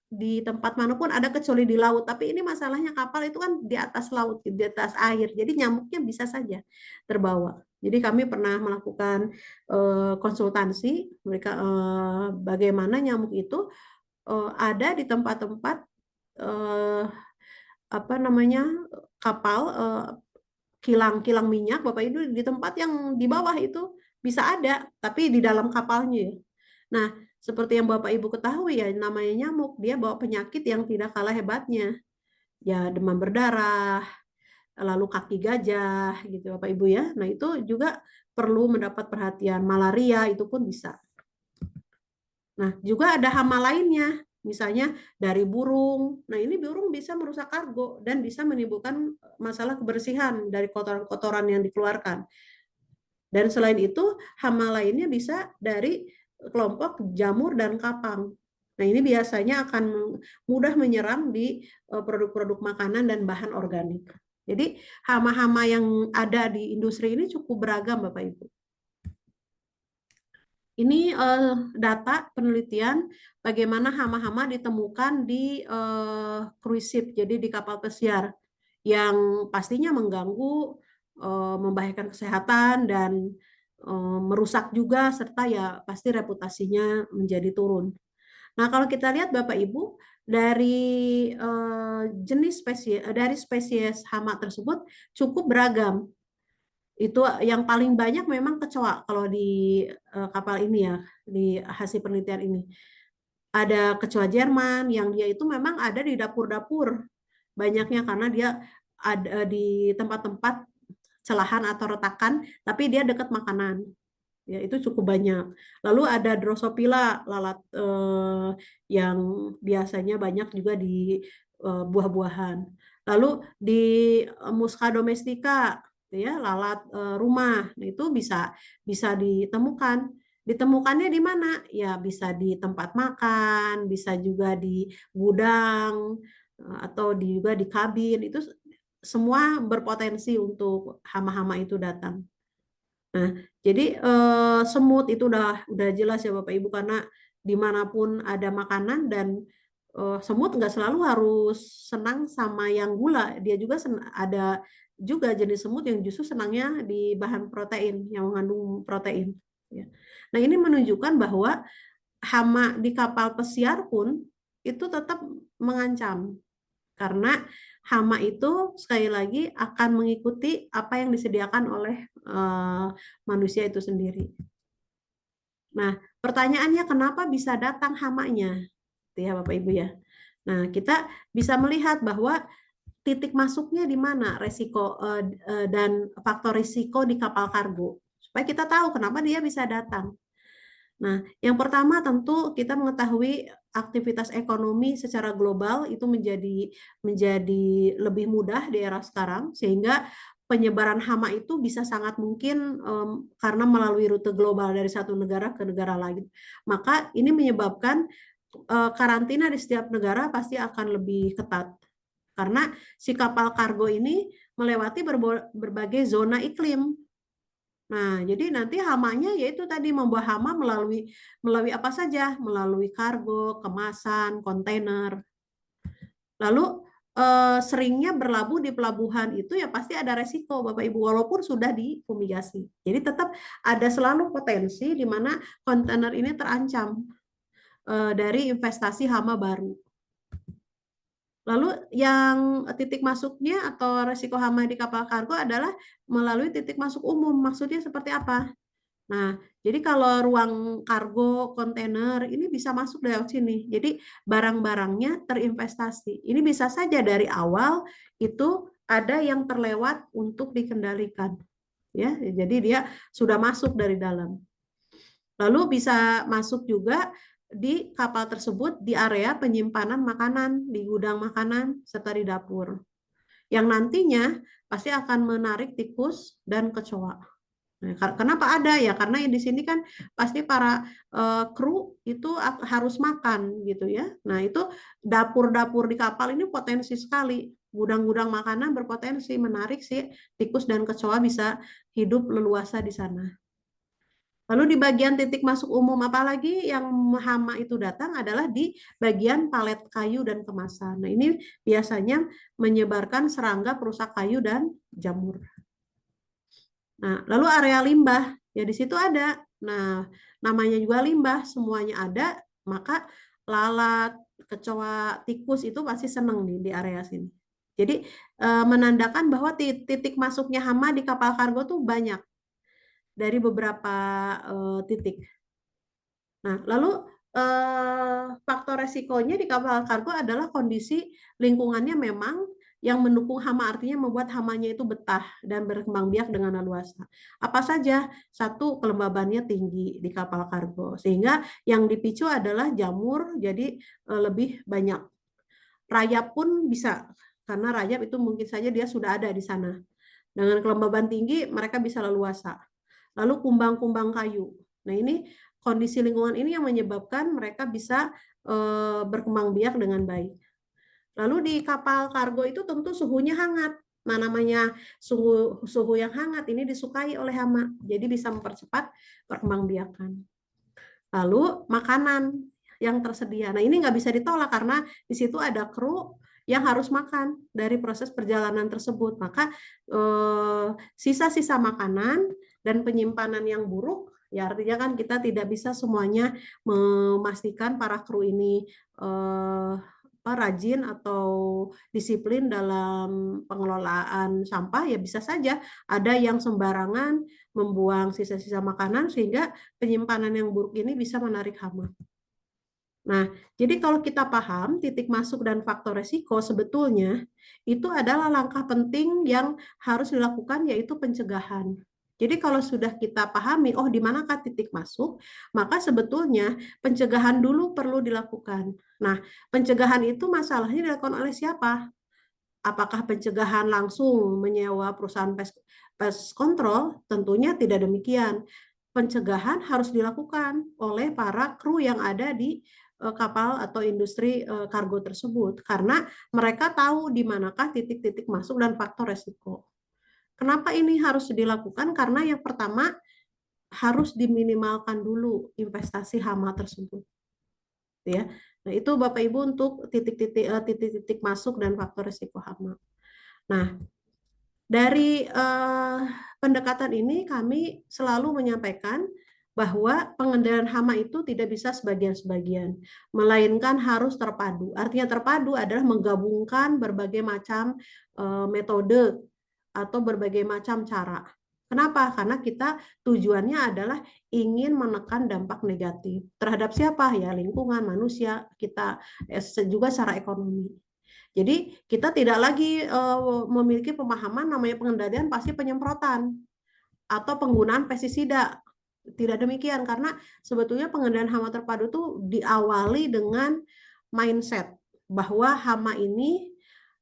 di tempat manapun ada kecuali di laut, tapi ini masalahnya kapal itu kan di atas laut, di atas air, jadi nyamuknya bisa saja terbawa. Jadi kami pernah melakukan konsultansi mereka bagaimana nyamuk itu ada di tempat-tempat apa namanya kapal kilang-kilang minyak, Bapak Ibu, di tempat yang di bawah itu bisa ada, tapi di dalam kapalnya. Nah, seperti yang Bapak Ibu ketahui ya, namanya nyamuk, dia bawa penyakit yang tidak kalah hebatnya. Ya, demam berdarah, lalu kaki gajah, gitu Bapak Ibu ya. Nah, itu juga perlu mendapat perhatian. Malaria itu pun bisa. Nah, juga ada hama lainnya, misalnya dari burung. Nah, ini burung bisa merusak kargo dan bisa menimbulkan masalah kebersihan dari kotoran-kotoran yang dikeluarkan. Dan selain itu, hama lainnya bisa dari kelompok jamur dan kapang. Nah, ini biasanya akan mudah menyerang di produk-produk makanan dan bahan organik. Jadi, hama-hama yang ada di industri ini cukup beragam, Bapak Ibu. Ini data penelitian bagaimana hama-hama ditemukan di cruise ship, jadi di kapal pesiar yang pastinya mengganggu, membahayakan kesehatan dan merusak juga serta ya pasti reputasinya menjadi turun. Nah, kalau kita lihat Bapak Ibu dari spesies hama tersebut cukup beragam. Itu yang paling banyak memang kecoa kalau di kapal ini ya, di hasil penelitian ini. Ada kecoa Jerman yang dia itu memang ada di dapur-dapur banyaknya karena dia ada di tempat-tempat celahan atau retakan, tapi dia dekat makanan. Ya, itu cukup banyak. Lalu ada Drosophila, lalat yang biasanya banyak juga di buah-buahan. Lalu di Musca domestica, ya, lalat rumah. Nah, itu bisa bisa ditemukan. Ditemukannya di mana? Ya, bisa di tempat makan, bisa juga di gudang atau juga di kabin. Itu semua berpotensi untuk hama-hama itu datang. Nah, jadi semut itu udah jelas ya Bapak Ibu, karena dimanapun ada makanan, dan semut nggak selalu harus senang sama yang gula. Dia juga ada juga jenis semut yang justru senangnya di bahan protein yang mengandung protein. Ya. Nah, ini menunjukkan bahwa hama di kapal pesiar pun itu tetap mengancam, karena hama itu sekali lagi akan mengikuti apa yang disediakan oleh manusia itu sendiri. Nah, pertanyaannya kenapa bisa datang hamanya? Itu ya Bapak Ibu ya. Nah, kita bisa melihat bahwa titik masuknya di mana resiko dan faktor risiko di kapal kargo. Supaya kita tahu kenapa dia bisa datang. Nah, yang pertama tentu kita mengetahui aktivitas ekonomi secara global itu menjadi lebih mudah di era sekarang, sehingga penyebaran hama itu bisa sangat mungkin karena melalui rute global dari satu negara ke negara lain. Maka ini menyebabkan karantina di setiap negara pasti akan lebih ketat, karena si kapal kargo ini melewati berbagai zona iklim. Nah, jadi nanti hamanya yaitu tadi membawa hama melalui melalui apa saja, melalui kargo, kemasan, kontainer. Lalu seringnya berlabuh di pelabuhan itu ya pasti ada resiko Bapak Ibu, walaupun sudah difumigasi. Jadi tetap ada selalu potensi di mana kontainer ini terancam dari investasi hama baru. Lalu yang titik masuknya atau resiko hama di kapal kargo adalah melalui titik masuk umum. Maksudnya seperti apa? Nah, jadi kalau ruang kargo kontainer ini bisa masuk lewat sini. Jadi barang-barangnya terinvestasi. Ini bisa saja dari awal itu ada yang terlewat untuk dikendalikan. Ya, jadi dia sudah masuk dari dalam. Lalu bisa masuk juga di kapal tersebut di area penyimpanan makanan, di gudang makanan, serta di dapur. Yang nantinya pasti akan menarik tikus dan kecoa. Nah, kenapa ada ya? Karena di sini kan pasti para kru itu harus makan gitu ya. Nah, itu dapur-dapur di kapal ini potensi sekali. Gudang-gudang makanan berpotensi menarik sih tikus dan kecoa bisa hidup leluasa di sana. Lalu di bagian titik masuk umum apalagi yang hama itu datang adalah di bagian palet kayu dan kemasan. Nah, ini biasanya menyebarkan serangga perusak kayu dan jamur. Nah, lalu area limbah, ya di situ ada. Nah, namanya juga limbah, semuanya ada, maka lalat, kecoa, tikus itu pasti senang di area sini. Jadi menandakan bahwa titik masuknya hama di kapal kargo tuh banyak dari beberapa titik. Nah, lalu faktor resikonya di kapal kargo adalah kondisi lingkungannya memang yang mendukung hama, artinya membuat hamanya itu betah dan berkembang biak dengan leluasa. Apa saja? Satu, kelembabannya tinggi di kapal kargo, sehingga yang dipicu adalah jamur, jadi lebih banyak. Rayap pun bisa, karena rayap itu mungkin saja dia sudah ada di sana. Dengan kelembaban tinggi, mereka bisa leluasa. Lalu kumbang-kumbang kayu. Nah, ini kondisi lingkungan ini yang menyebabkan mereka bisa berkembang biak dengan baik. Lalu di kapal kargo itu tentu suhunya hangat. Nah, namanya suhu yang hangat ini disukai oleh hama. Jadi bisa mempercepat perkembangbiakan. Lalu makanan yang tersedia. Nah, ini nggak bisa ditolak karena di situ ada kru yang harus makan dari proses perjalanan tersebut. Maka sisa-sisa makanan dan penyimpanan yang buruk, ya artinya kan kita tidak bisa semuanya memastikan para kru ini rajin atau disiplin dalam pengelolaan sampah. Ya bisa saja ada yang sembarangan membuang sisa-sisa makanan sehingga penyimpanan yang buruk ini bisa menarik hama. Nah, jadi kalau kita paham titik masuk dan faktor resiko, sebetulnya itu adalah langkah penting yang harus dilakukan, yaitu pencegahan. Jadi kalau sudah kita pahami, oh di manakah titik masuk, maka sebetulnya pencegahan dulu perlu dilakukan. Nah, pencegahan itu masalahnya dilakukan oleh siapa? Apakah pencegahan langsung menyewa perusahaan pest control? Tentunya tidak demikian. Pencegahan harus dilakukan oleh para kru yang ada di kapal atau industri kargo tersebut, karena mereka tahu di manakah titik-titik masuk dan faktor resiko. Kenapa ini harus dilakukan? Karena yang pertama harus diminimalkan dulu investasi hama tersebut, ya. Nah, itu Bapak Ibu untuk titik-titik masuk dan faktor risiko hama. Nah, dari pendekatan ini kami selalu menyampaikan bahwa pengendalian hama itu tidak bisa sebagian-sebagian, melainkan harus terpadu. Artinya terpadu adalah menggabungkan berbagai macam metode atau berbagai macam cara. Kenapa? Karena kita tujuannya adalah ingin menekan dampak negatif terhadap siapa? Ya lingkungan, manusia, kita juga secara ekonomi. Jadi kita tidak lagi memiliki pemahaman namanya pengendalian pasti penyemprotan atau penggunaan pestisida. Tidak demikian, karena sebetulnya pengendalian hama terpadu itu diawali dengan mindset bahwa hama ini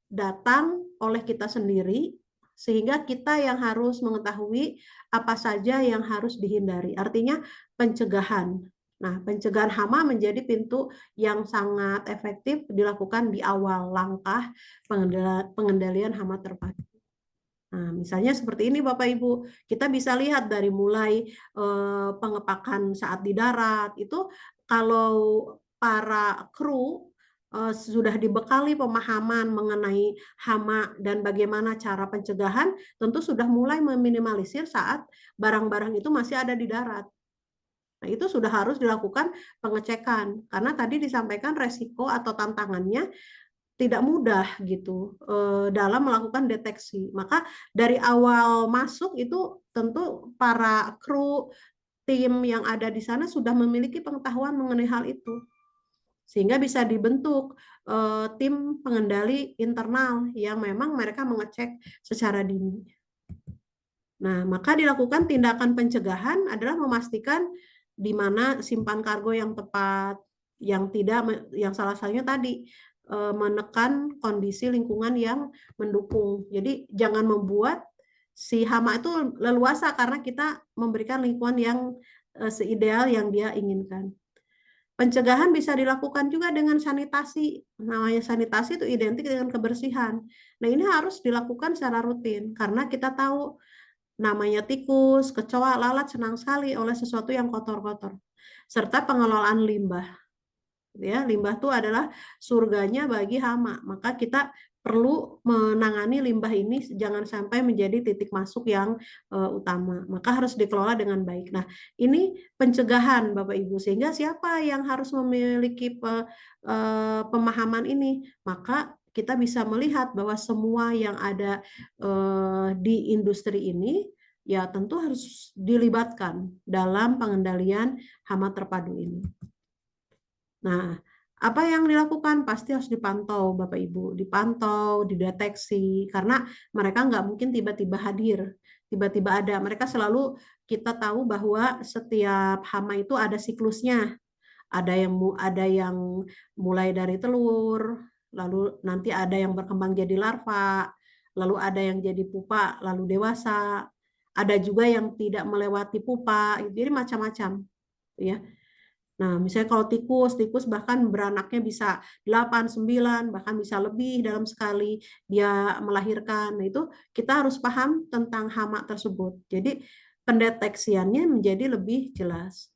datang oleh kita sendiri, sehingga kita yang harus mengetahui apa saja yang harus dihindari. Artinya pencegahan. Nah, pencegahan hama menjadi pintu yang sangat efektif dilakukan di awal langkah pengendalian hama terpadu. Nah, misalnya seperti ini Bapak Ibu, kita bisa lihat dari mulai pengepakan saat di darat, itu kalau para kru sudah dibekali pemahaman mengenai hama dan bagaimana cara pencegahan, tentu sudah mulai meminimalisir saat barang-barang itu masih ada di darat. Nah, itu sudah harus dilakukan pengecekan, karena tadi disampaikan resiko atau tantangannya tidak mudah gitu dalam melakukan deteksi. Maka dari awal masuk itu tentu para kru tim yang ada di sana sudah memiliki pengetahuan mengenai hal itu, sehingga bisa dibentuk tim pengendali internal yang memang mereka mengecek secara dini. Nah, maka dilakukan tindakan pencegahan adalah memastikan di mana simpan kargo yang tepat, yang tidak, yang salah satunya tadi menekan kondisi lingkungan yang mendukung. Jadi jangan membuat si hama itu leluasa karena kita memberikan lingkungan yang seideal yang dia inginkan. Pencegahan bisa dilakukan juga dengan sanitasi. Namanya sanitasi itu identik dengan kebersihan. Nah, ini harus dilakukan secara rutin karena kita tahu namanya tikus, kecoa, lalat senang sekali oleh sesuatu yang kotor-kotor. Serta pengelolaan limbah. Ya, limbah itu adalah surganya bagi hama. Maka kita perlu menangani limbah ini jangan sampai menjadi titik masuk yang utama. Maka harus dikelola dengan baik. Nah, ini pencegahan Bapak Ibu, sehingga siapa yang harus memiliki pemahaman ini? Maka kita bisa melihat bahwa semua yang ada di industri ini ya tentu harus dilibatkan dalam pengendalian hama terpadu ini. Nah, apa yang dilakukan? Pasti harus dipantau, Bapak Ibu. Dipantau, dideteksi, karena mereka nggak mungkin tiba-tiba hadir, tiba-tiba ada. Mereka selalu, kita tahu bahwa setiap hama itu ada siklusnya. Ada yang mulai dari telur, lalu nanti ada yang berkembang jadi larva, lalu ada yang jadi pupa, lalu dewasa. Ada juga yang tidak melewati pupa, jadi macam-macam, ya. Nah, misalnya kalau tikus bahkan beranaknya bisa 8, 9, bahkan bisa lebih dalam sekali dia melahirkan. Nah, itu kita harus paham tentang hama tersebut. Jadi, pendeteksiannya menjadi lebih jelas.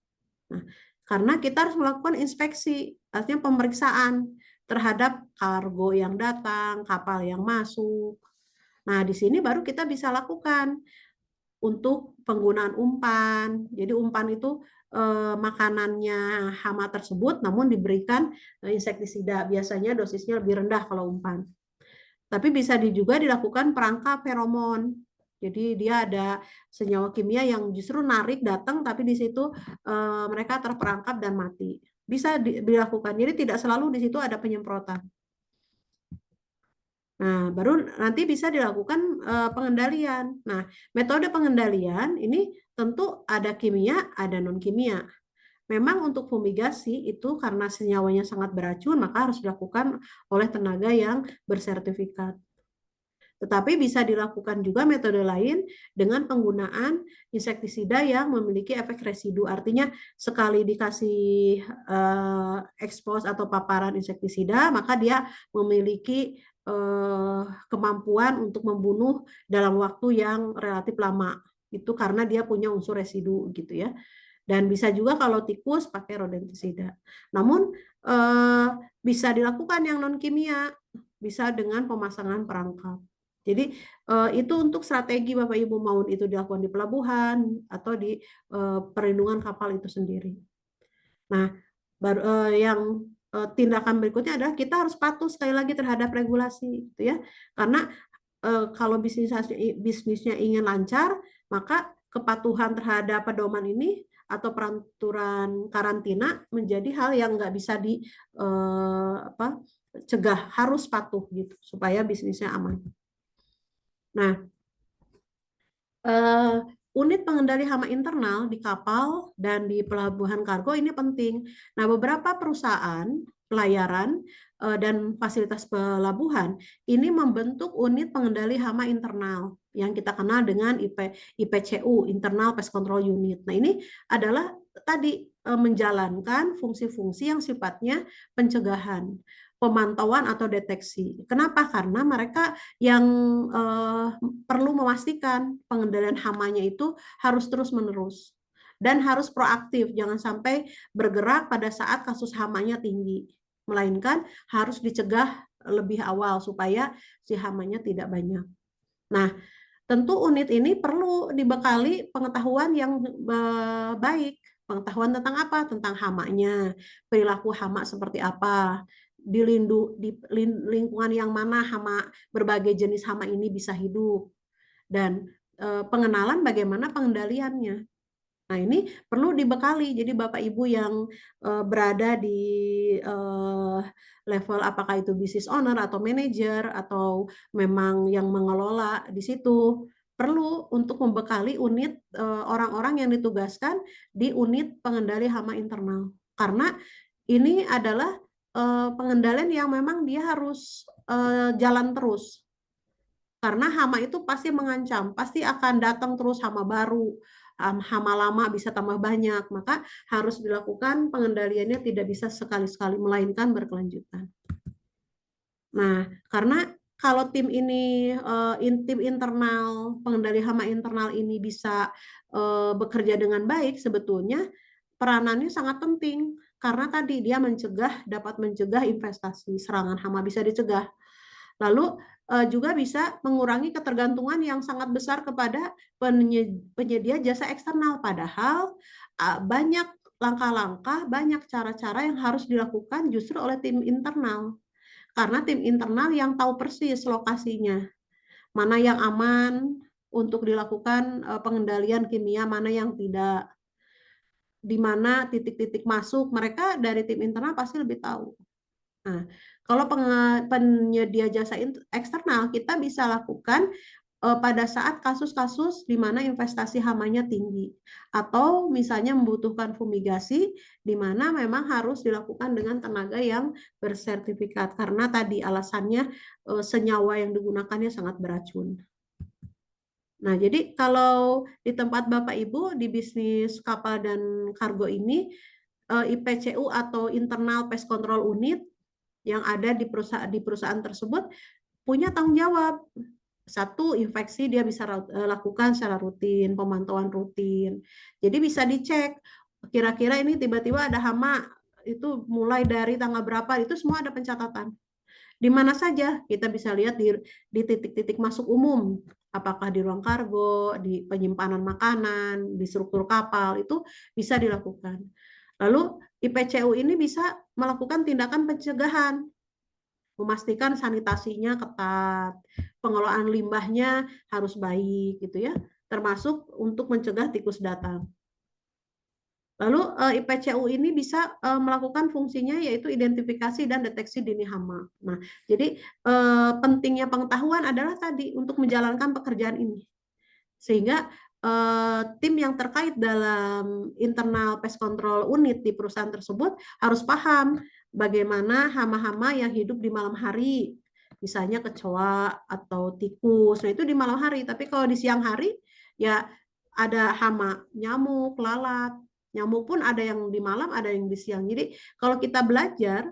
Nah, karena kita harus melakukan inspeksi, artinya pemeriksaan terhadap kargo yang datang, kapal yang masuk. Nah, di sini baru kita bisa lakukan untuk penggunaan umpan. Jadi umpan itu makanannya hama tersebut namun diberikan insektisida. Biasanya dosisnya lebih rendah kalau umpan. Tapi bisa juga dilakukan perangkap feromon. Jadi dia ada senyawa kimia yang justru narik datang tapi di situ mereka terperangkap dan mati. Bisa dilakukan. Jadi tidak selalu di situ ada penyemprotan. Nah, baru nanti bisa dilakukan pengendalian. Nah, metode pengendalian ini tentu ada kimia, ada non-kimia. Memang untuk fumigasi itu karena senyawanya sangat beracun, maka harus dilakukan oleh tenaga yang bersertifikat. Tetapi bisa dilakukan juga metode lain dengan penggunaan insektisida yang memiliki efek residu. Artinya sekali dikasih expose atau paparan insektisida, maka dia memiliki kemampuan untuk membunuh dalam waktu yang relatif lama. Itu karena dia punya unsur residu gitu ya. Dan bisa juga kalau tikus pakai rodentisida. Namun bisa dilakukan yang non kimia, bisa dengan pemasangan perangkap. Jadi itu untuk strategi Bapak Ibu, mau itu dilakukan di pelabuhan atau di perlindungan kapal itu sendiri. Nah, yang tindakan berikutnya adalah kita harus patuh sekali lagi terhadap regulasi, gitu ya. Karena kalau bisnisnya ingin lancar, maka kepatuhan terhadap pedoman ini atau peraturan karantina menjadi hal yang nggak bisa cegah, harus patuh gitu supaya bisnisnya aman. Nah, unit pengendali hama internal di kapal dan di pelabuhan kargo ini penting. Nah, beberapa perusahaan pelayaran dan fasilitas pelabuhan ini membentuk unit pengendali hama internal yang kita kenal dengan IPCU, Internal Pest Control Unit. Nah, ini adalah tadi menjalankan fungsi-fungsi yang sifatnya pencegahan, pemantauan atau deteksi. Kenapa? Karena mereka yang perlu memastikan pengendalian hamanya itu harus terus-menerus dan harus proaktif, jangan sampai bergerak pada saat kasus hamanya tinggi, melainkan harus dicegah lebih awal supaya si hamanya tidak banyak. Nah, tentu unit ini perlu dibekali pengetahuan yang baik. Pengetahuan tentang apa? Tentang hamanya, perilaku hama seperti apa, di lingkungan yang mana hama, berbagai jenis hama ini bisa hidup, dan pengenalan bagaimana pengendaliannya. Nah, ini perlu dibekali. Jadi Bapak Ibu yang berada di level apakah itu business owner atau manager atau memang yang mengelola di situ, perlu untuk membekali unit orang-orang yang ditugaskan di unit pengendali hama internal. Karena ini adalah pengendalian yang memang dia harus jalan terus. Karena hama itu pasti mengancam, pasti akan datang terus hama baru, hama lama bisa tambah banyak, maka harus dilakukan pengendaliannya tidak bisa sekali-sekali, melainkan berkelanjutan. Nah, karena kalau tim ini, tim internal, pengendali hama internal ini bisa bekerja dengan baik, sebetulnya peranannya sangat penting, karena tadi dia dapat mencegah investasi, serangan hama bisa dicegah. Lalu juga bisa mengurangi ketergantungan yang sangat besar kepada penyedia jasa eksternal. Padahal banyak langkah-langkah, banyak cara-cara yang harus dilakukan justru oleh tim internal. Karena tim internal yang tahu persis lokasinya, mana yang aman untuk dilakukan pengendalian kimia, mana yang tidak, di mana titik-titik masuk, mereka dari tim internal pasti lebih tahu. Nah, kalau penyedia jasa eksternal, kita bisa lakukan pada saat kasus-kasus di mana investasi hamanya tinggi, atau misalnya membutuhkan fumigasi, di mana memang harus dilakukan dengan tenaga yang bersertifikat, karena tadi alasannya senyawa yang digunakannya sangat beracun. Nah, jadi kalau di tempat Bapak Ibu di bisnis kapal dan kargo ini, IPCU atau Internal Pest Control Unit yang ada di perusahaan tersebut punya tanggung jawab. Satu, infeksi dia bisa lakukan secara rutin, pemantauan rutin. Jadi bisa dicek, kira-kira ini tiba-tiba ada hama, itu mulai dari tanggal berapa, itu semua ada pencatatan. Di mana saja kita bisa lihat di titik-titik masuk umum, apakah di ruang kargo, di penyimpanan makanan, di struktur kapal, itu bisa dilakukan. Lalu IPCU ini bisa melakukan tindakan pencegahan, memastikan sanitasinya ketat, pengelolaan limbahnya harus baik gitu ya, termasuk untuk mencegah tikus datang. Lalu IPCU ini bisa melakukan fungsinya yaitu identifikasi dan deteksi dini hama. Nah, jadi pentingnya pengetahuan adalah tadi untuk menjalankan pekerjaan ini. Sehingga tim yang terkait dalam internal pest control unit di perusahaan tersebut harus paham bagaimana hama-hama yang hidup di malam hari, misalnya kecoa atau tikus. Nah, itu di malam hari, tapi kalau di siang hari ya ada hama nyamuk, lalat. Nyamuk pun ada yang di malam, ada yang di siang. Jadi kalau kita belajar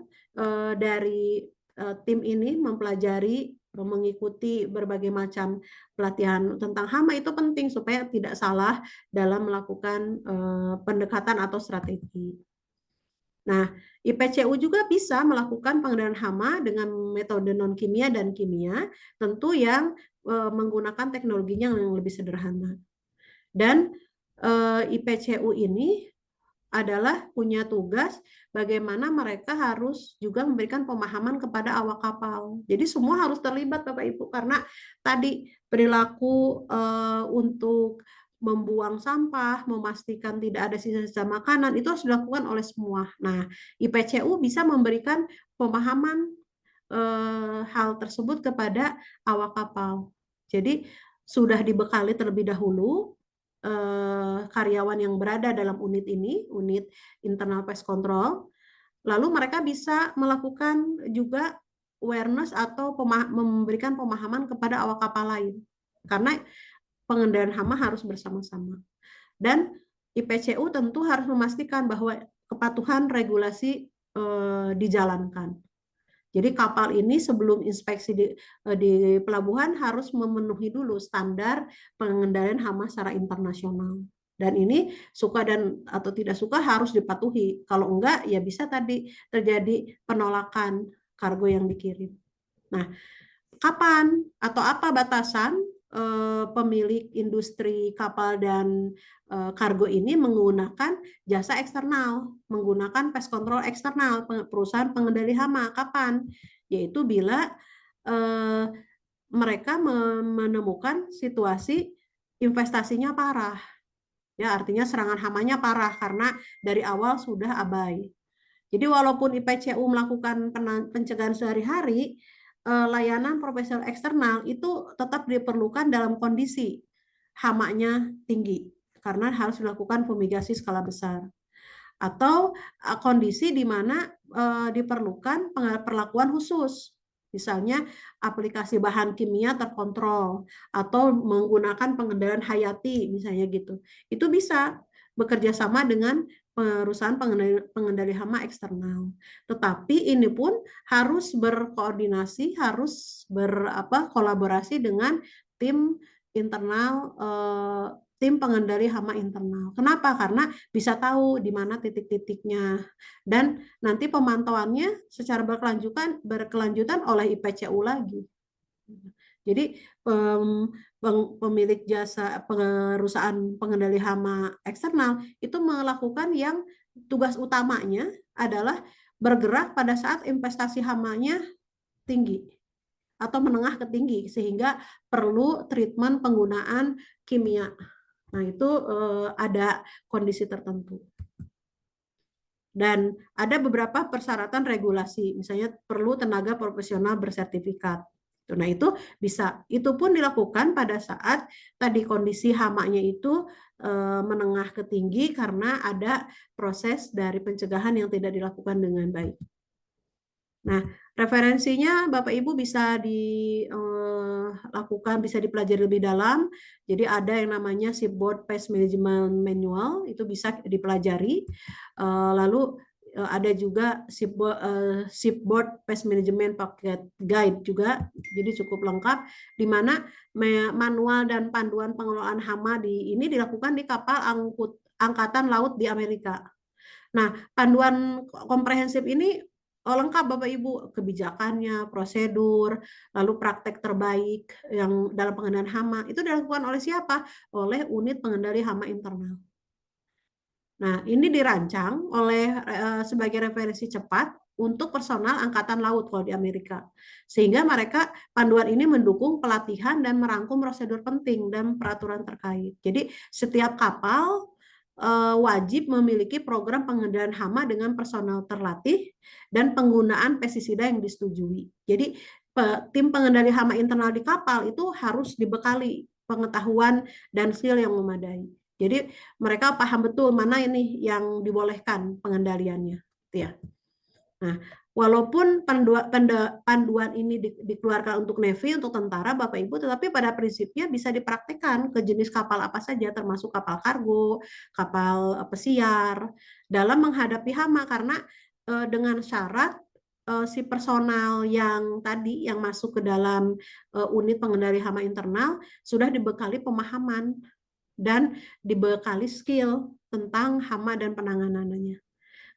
dari tim ini mempelajari, mengikuti berbagai macam pelatihan tentang hama itu penting supaya tidak salah dalam melakukan pendekatan atau strategi. Nah, IPCU juga bisa melakukan pengendalian hama dengan metode non kimia dan kimia, tentu yang menggunakan teknologinya yang lebih sederhana. Dan IPCU ini adalah punya tugas bagaimana mereka harus juga memberikan pemahaman kepada awak kapal. Jadi semua harus terlibat Bapak Ibu karena tadi perilaku untuk membuang sampah, memastikan tidak ada sisa-sisa makanan itu harus dilakukan oleh semua. Nah, IPCU bisa memberikan pemahaman hal tersebut kepada awak kapal. Jadi sudah dibekali terlebih dahulu karyawan yang berada dalam unit ini, unit internal pest control, lalu mereka bisa melakukan juga awareness atau memberikan pemahaman kepada awak kapal lain. Karena pengendalian hama harus bersama-sama. Dan IPCU tentu harus memastikan bahwa kepatuhan regulasi dijalankan. Jadi kapal ini sebelum inspeksi di pelabuhan harus memenuhi dulu standar pengendalian hama secara internasional. Dan ini suka dan atau tidak suka harus dipatuhi. Kalau enggak ya bisa tadi terjadi penolakan kargo yang dikirim. Nah, kapan atau apa batasan pemilik industri kapal dan kargo ini menggunakan jasa eksternal, menggunakan pest control eksternal, perusahaan pengendali hama. Kapan? Yaitu bila mereka menemukan situasi investasinya parah. Ya, artinya serangan hamanya parah karena dari awal sudah abai. Jadi walaupun IPCU melakukan pencegahan sehari-hari, layanan profesional eksternal itu tetap diperlukan dalam kondisi hamanya tinggi karena harus dilakukan fumigasi skala besar atau kondisi di mana diperlukan perlakuan khusus. Misalnya aplikasi bahan kimia terkontrol atau menggunakan pengendalian hayati misalnya gitu. Itu bisa bekerja sama dengan perusahaan pengendali hama eksternal. Tetapi ini pun harus berkoordinasi, harus kolaborasi dengan tim internal tim pengendali hama internal. Kenapa? Karena bisa tahu di mana titik-titiknya dan nanti pemantauannya secara berkelanjutan oleh IPCU lagi. Jadi pemilik jasa perusahaan pengendali hama eksternal itu melakukan yang tugas utamanya adalah bergerak pada saat investasi hamanya tinggi atau menengah ke tinggi sehingga perlu treatment penggunaan kimia. Nah, itu ada kondisi tertentu. Dan ada beberapa persyaratan regulasi, misalnya perlu tenaga profesional bersertifikat. Nah, itu bisa. Itu pun dilakukan pada saat tadi kondisi hamanya itu menengah ke tinggi karena ada proses dari pencegahan yang tidak dilakukan dengan baik. Nah, referensinya Bapak Ibu bisa dilakukan, bisa dipelajari lebih dalam. Jadi ada yang namanya Shipboard Pest Management Manual, itu bisa dipelajari. Lalu ada juga Shipboard Pest Management Pocket Guide juga, jadi cukup lengkap, di mana manual dan panduan pengelolaan hama ini dilakukan di kapal angkatan laut di Amerika. Nah, panduan komprehensif ini lengkap Bapak Ibu, kebijakannya, prosedur, lalu praktek terbaik yang dalam pengendalian hama itu dilakukan oleh siapa? Oleh unit pengendali hama internal. Nah, ini dirancang oleh sebagai referensi cepat untuk personal angkatan laut kalau di Amerika. Sehingga mereka panduan ini mendukung pelatihan dan merangkum prosedur penting dan peraturan terkait. Jadi setiap kapal wajib memiliki program pengendalian hama dengan personel terlatih dan penggunaan pestisida yang disetujui. Jadi tim pengendali hama internal di kapal itu harus dibekali pengetahuan dan skill yang memadai. Jadi mereka paham betul mana ini yang dibolehkan pengendaliannya, ya. Nah, walaupun panduan ini dikeluarkan untuk Navy, untuk tentara, Bapak Ibu, tetapi pada prinsipnya bisa dipraktikkan ke jenis kapal apa saja, termasuk kapal kargo, kapal pesiar, dalam menghadapi hama, karena dengan syarat si personal yang tadi yang masuk ke dalam unit pengendali hama internal sudah dibekali pemahaman dan dibekali skill tentang hama dan penanganannya.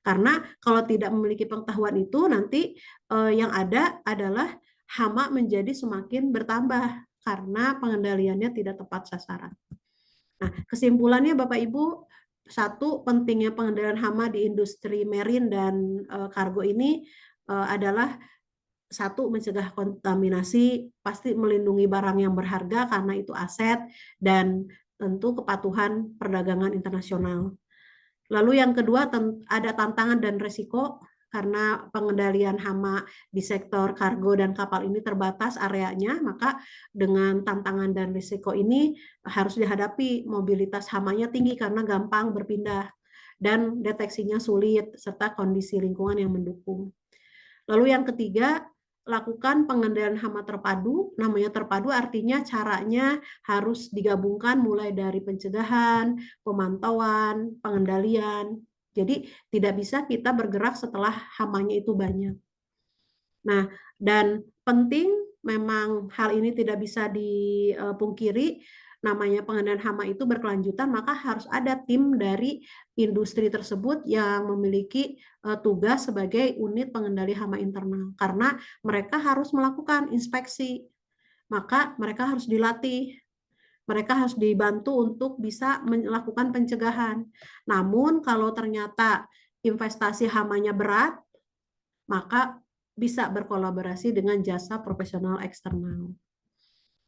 Karena kalau tidak memiliki pengetahuan itu, nanti yang ada adalah hama menjadi semakin bertambah karena pengendaliannya tidak tepat sasaran. Nah, kesimpulannya Bapak Ibu, satu, pentingnya pengendalian hama di industri marine dan kargo ini adalah satu, mencegah kontaminasi, pasti melindungi barang yang berharga karena itu aset, dan tentu kepatuhan perdagangan internasional. Lalu yang kedua, ada tantangan dan resiko karena pengendalian hama di sektor kargo dan kapal ini terbatas areanya, maka dengan tantangan dan risiko ini harus dihadapi. Mobilitas hamanya tinggi karena gampang berpindah dan deteksinya sulit, serta kondisi lingkungan yang mendukung. Lalu yang ketiga, lakukan pengendalian hama terpadu. Namanya terpadu artinya caranya harus digabungkan mulai dari pencegahan, pemantauan, pengendalian. Jadi tidak bisa kita bergerak setelah hamanya itu banyak. Nah, dan penting memang hal ini tidak bisa dipungkiri, namanya pengendalian hama itu berkelanjutan, maka harus ada tim dari industri tersebut yang memiliki tugas sebagai unit pengendali hama internal, karena mereka harus melakukan inspeksi, maka mereka harus dilatih, mereka harus dibantu untuk bisa melakukan pencegahan. Namun kalau ternyata investasi hamanya berat, maka bisa berkolaborasi dengan jasa profesional eksternal.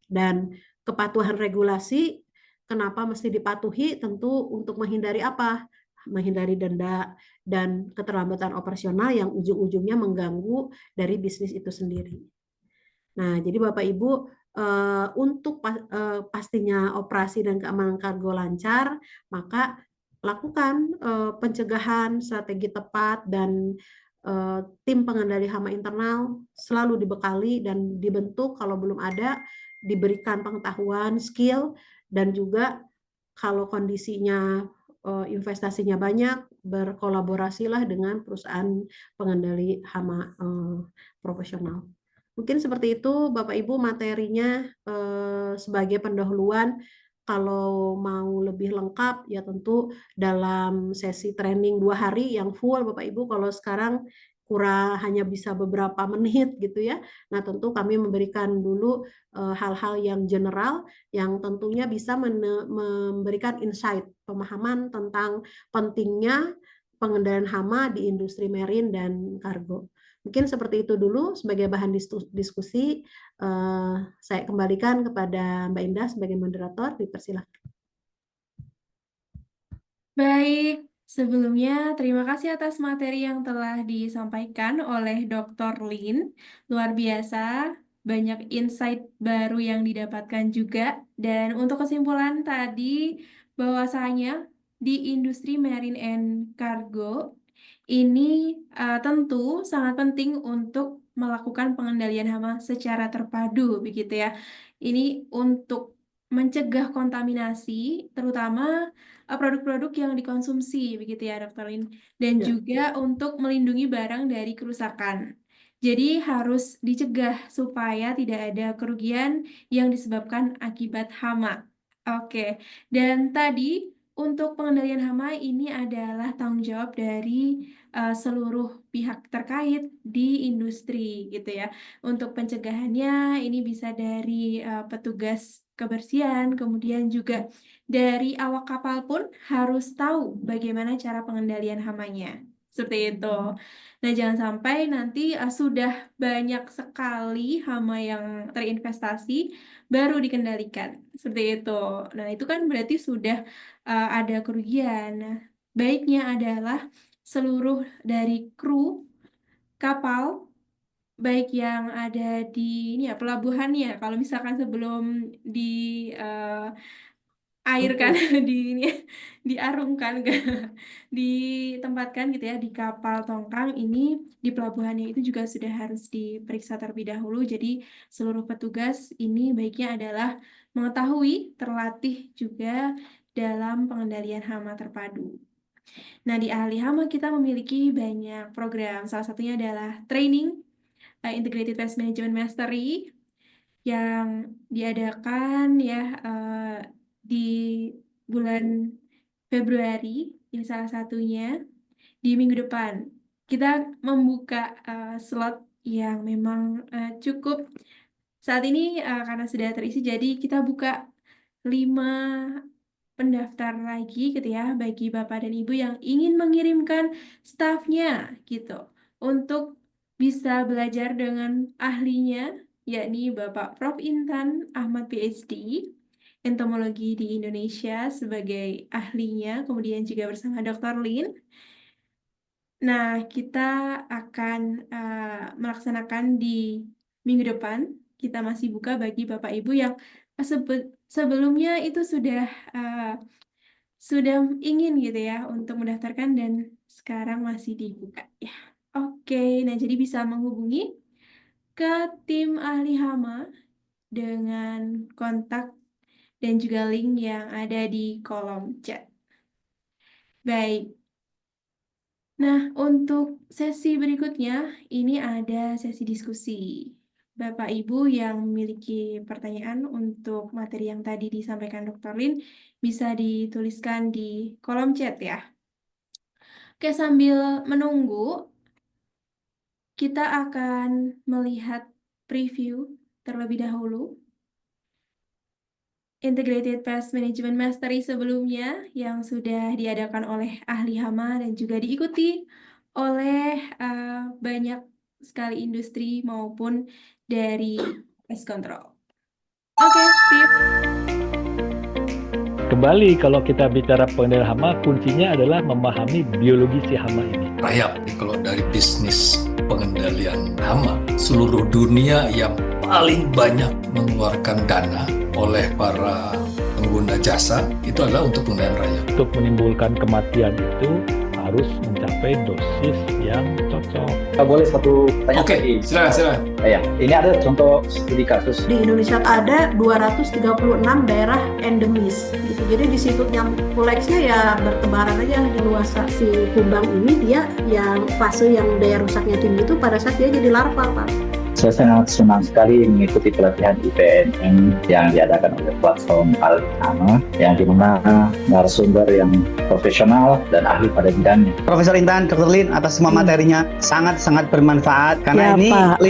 Dan kepatuhan regulasi, kenapa mesti dipatuhi? Tentu untuk menghindari apa? Menghindari denda dan keterlambatan operasional yang ujung-ujungnya mengganggu dari bisnis itu sendiri. Nah, jadi Bapak Ibu, untuk pastinya operasi dan keamanan kargo lancar, maka lakukan pencegahan, strategi tepat, dan tim pengendali hama internal selalu dibekali dan dibentuk. Kalau belum ada, diberikan pengetahuan, skill, dan juga kalau kondisinya investasinya banyak, berkolaborasilah dengan perusahaan pengendali hama profesional. Mungkin seperti itu Bapak Ibu materinya sebagai pendahuluan. Kalau mau lebih lengkap ya tentu dalam sesi training 2 hari yang full Bapak Ibu. Kalau sekarang kurang, hanya bisa beberapa menit gitu ya. Nah tentu kami memberikan dulu hal-hal yang general yang tentunya bisa memberikan insight, pemahaman tentang pentingnya pengendalian hama di industri marine dan kargo. Mungkin seperti itu dulu sebagai bahan diskusi. Saya kembalikan kepada Mbak Indah sebagai moderator, dipersilakan. Baik, sebelumnya terima kasih atas materi yang telah disampaikan oleh Dr. Lin. Luar biasa, banyak insight baru yang didapatkan juga. Dan untuk kesimpulan tadi, bahwasanya di industri marine and cargo ini tentu sangat penting untuk melakukan pengendalian hama secara terpadu, begitu ya. Ini untuk mencegah kontaminasi, terutama produk-produk yang dikonsumsi, begitu ya, Dr. Lin. Dan Ya. juga untuk melindungi barang dari kerusakan. Jadi harus dicegah supaya tidak ada kerugian yang disebabkan akibat hama. Oke, dan tadi untuk pengendalian hama ini adalah tanggung jawab dari seluruh pihak terkait di industri, gitu ya. Untuk pencegahannya ini bisa dari petugas kebersihan, kemudian juga dari awak kapal pun harus tahu bagaimana cara pengendalian hamanya. Seperti itu. Nah, jangan sampai nanti sudah banyak sekali hama yang terinvestasi baru dikendalikan. Seperti itu. Nah, itu kan berarti sudah ada kerugian. Nah, baiknya adalah seluruh dari kru kapal baik yang ada di ini ya pelabuhannya. Kalau misalkan sebelum di eh, air kan Tentu. di ini diarungkan ditempatkan gitu ya di kapal tongkang ini di pelabuhannya itu juga sudah harus diperiksa terlebih dahulu. Jadi seluruh petugas ini baiknya adalah mengetahui, terlatih juga dalam pengendalian hama terpadu. Nah, di Ahli Hama kita memiliki banyak program. Salah satunya adalah training Integrated Pest Management Mastery yang diadakan ya di bulan Februari. Ini salah satunya di minggu depan. Kita membuka slot yang memang cukup saat ini karena sudah terisi, jadi kita buka 5 pendaftar lagi gitu ya bagi Bapak dan Ibu yang ingin mengirimkan stafnya gitu untuk bisa belajar dengan ahlinya yakni Bapak Prof. Intan Ahmad PhD entomologi di Indonesia sebagai ahlinya kemudian juga bersama Dr. Lin. Nah, kita akan melaksanakan di minggu depan. Kita masih buka bagi Bapak Ibu yang sebelumnya itu uh, sudah ingin gitu ya untuk mendaftarkan dan sekarang masih dibuka ya. Oke, nah jadi bisa menghubungi ke tim ahli hama dengan kontak dan juga link yang ada di kolom chat. Baik. Nah, untuk sesi berikutnya ini ada sesi diskusi. Bapak Ibu yang memiliki pertanyaan untuk materi yang tadi disampaikan Dr. Lin bisa dituliskan di kolom chat ya. Oke, sambil menunggu, kita akan melihat preview terlebih dahulu. Integrated Pest Management Mastery sebelumnya yang sudah diadakan oleh ahli hama dan juga diikuti oleh banyak sekali industri maupun dari pest control. Oke, Pip. Kembali kalau kita bicara pengendalian hama, kuncinya adalah memahami biologi si hama ini. Rayap kalau dari bisnis pengendalian hama, seluruh dunia yang paling banyak mengeluarkan dana oleh para pengguna jasa itu adalah untuk pengendalian rayap. Untuk menimbulkan kematian itu harus mencapai dosis yang cocok. Boleh satu tanya Oke, lagi? silakan. Ya, ini ada contoh studi kasus. Di Indonesia ada 236 daerah endemis gitu. Jadi di situ yang koleksnya ya bertebaran aja di luas. Si kumbang ini dia yang fase yang daya rusaknya tinggi itu pada saat dia jadi larva, Pak. Saya sangat senang sekali mengikuti pelatihan IPNM yang diadakan oleh platform Alhama, yang dimana narasumber yang profesional dan ahli pada bidangnya. Profesor Intan, Dr. Lin atas semua materinya sangat-sangat bermanfaat karena Ya, ini Pak.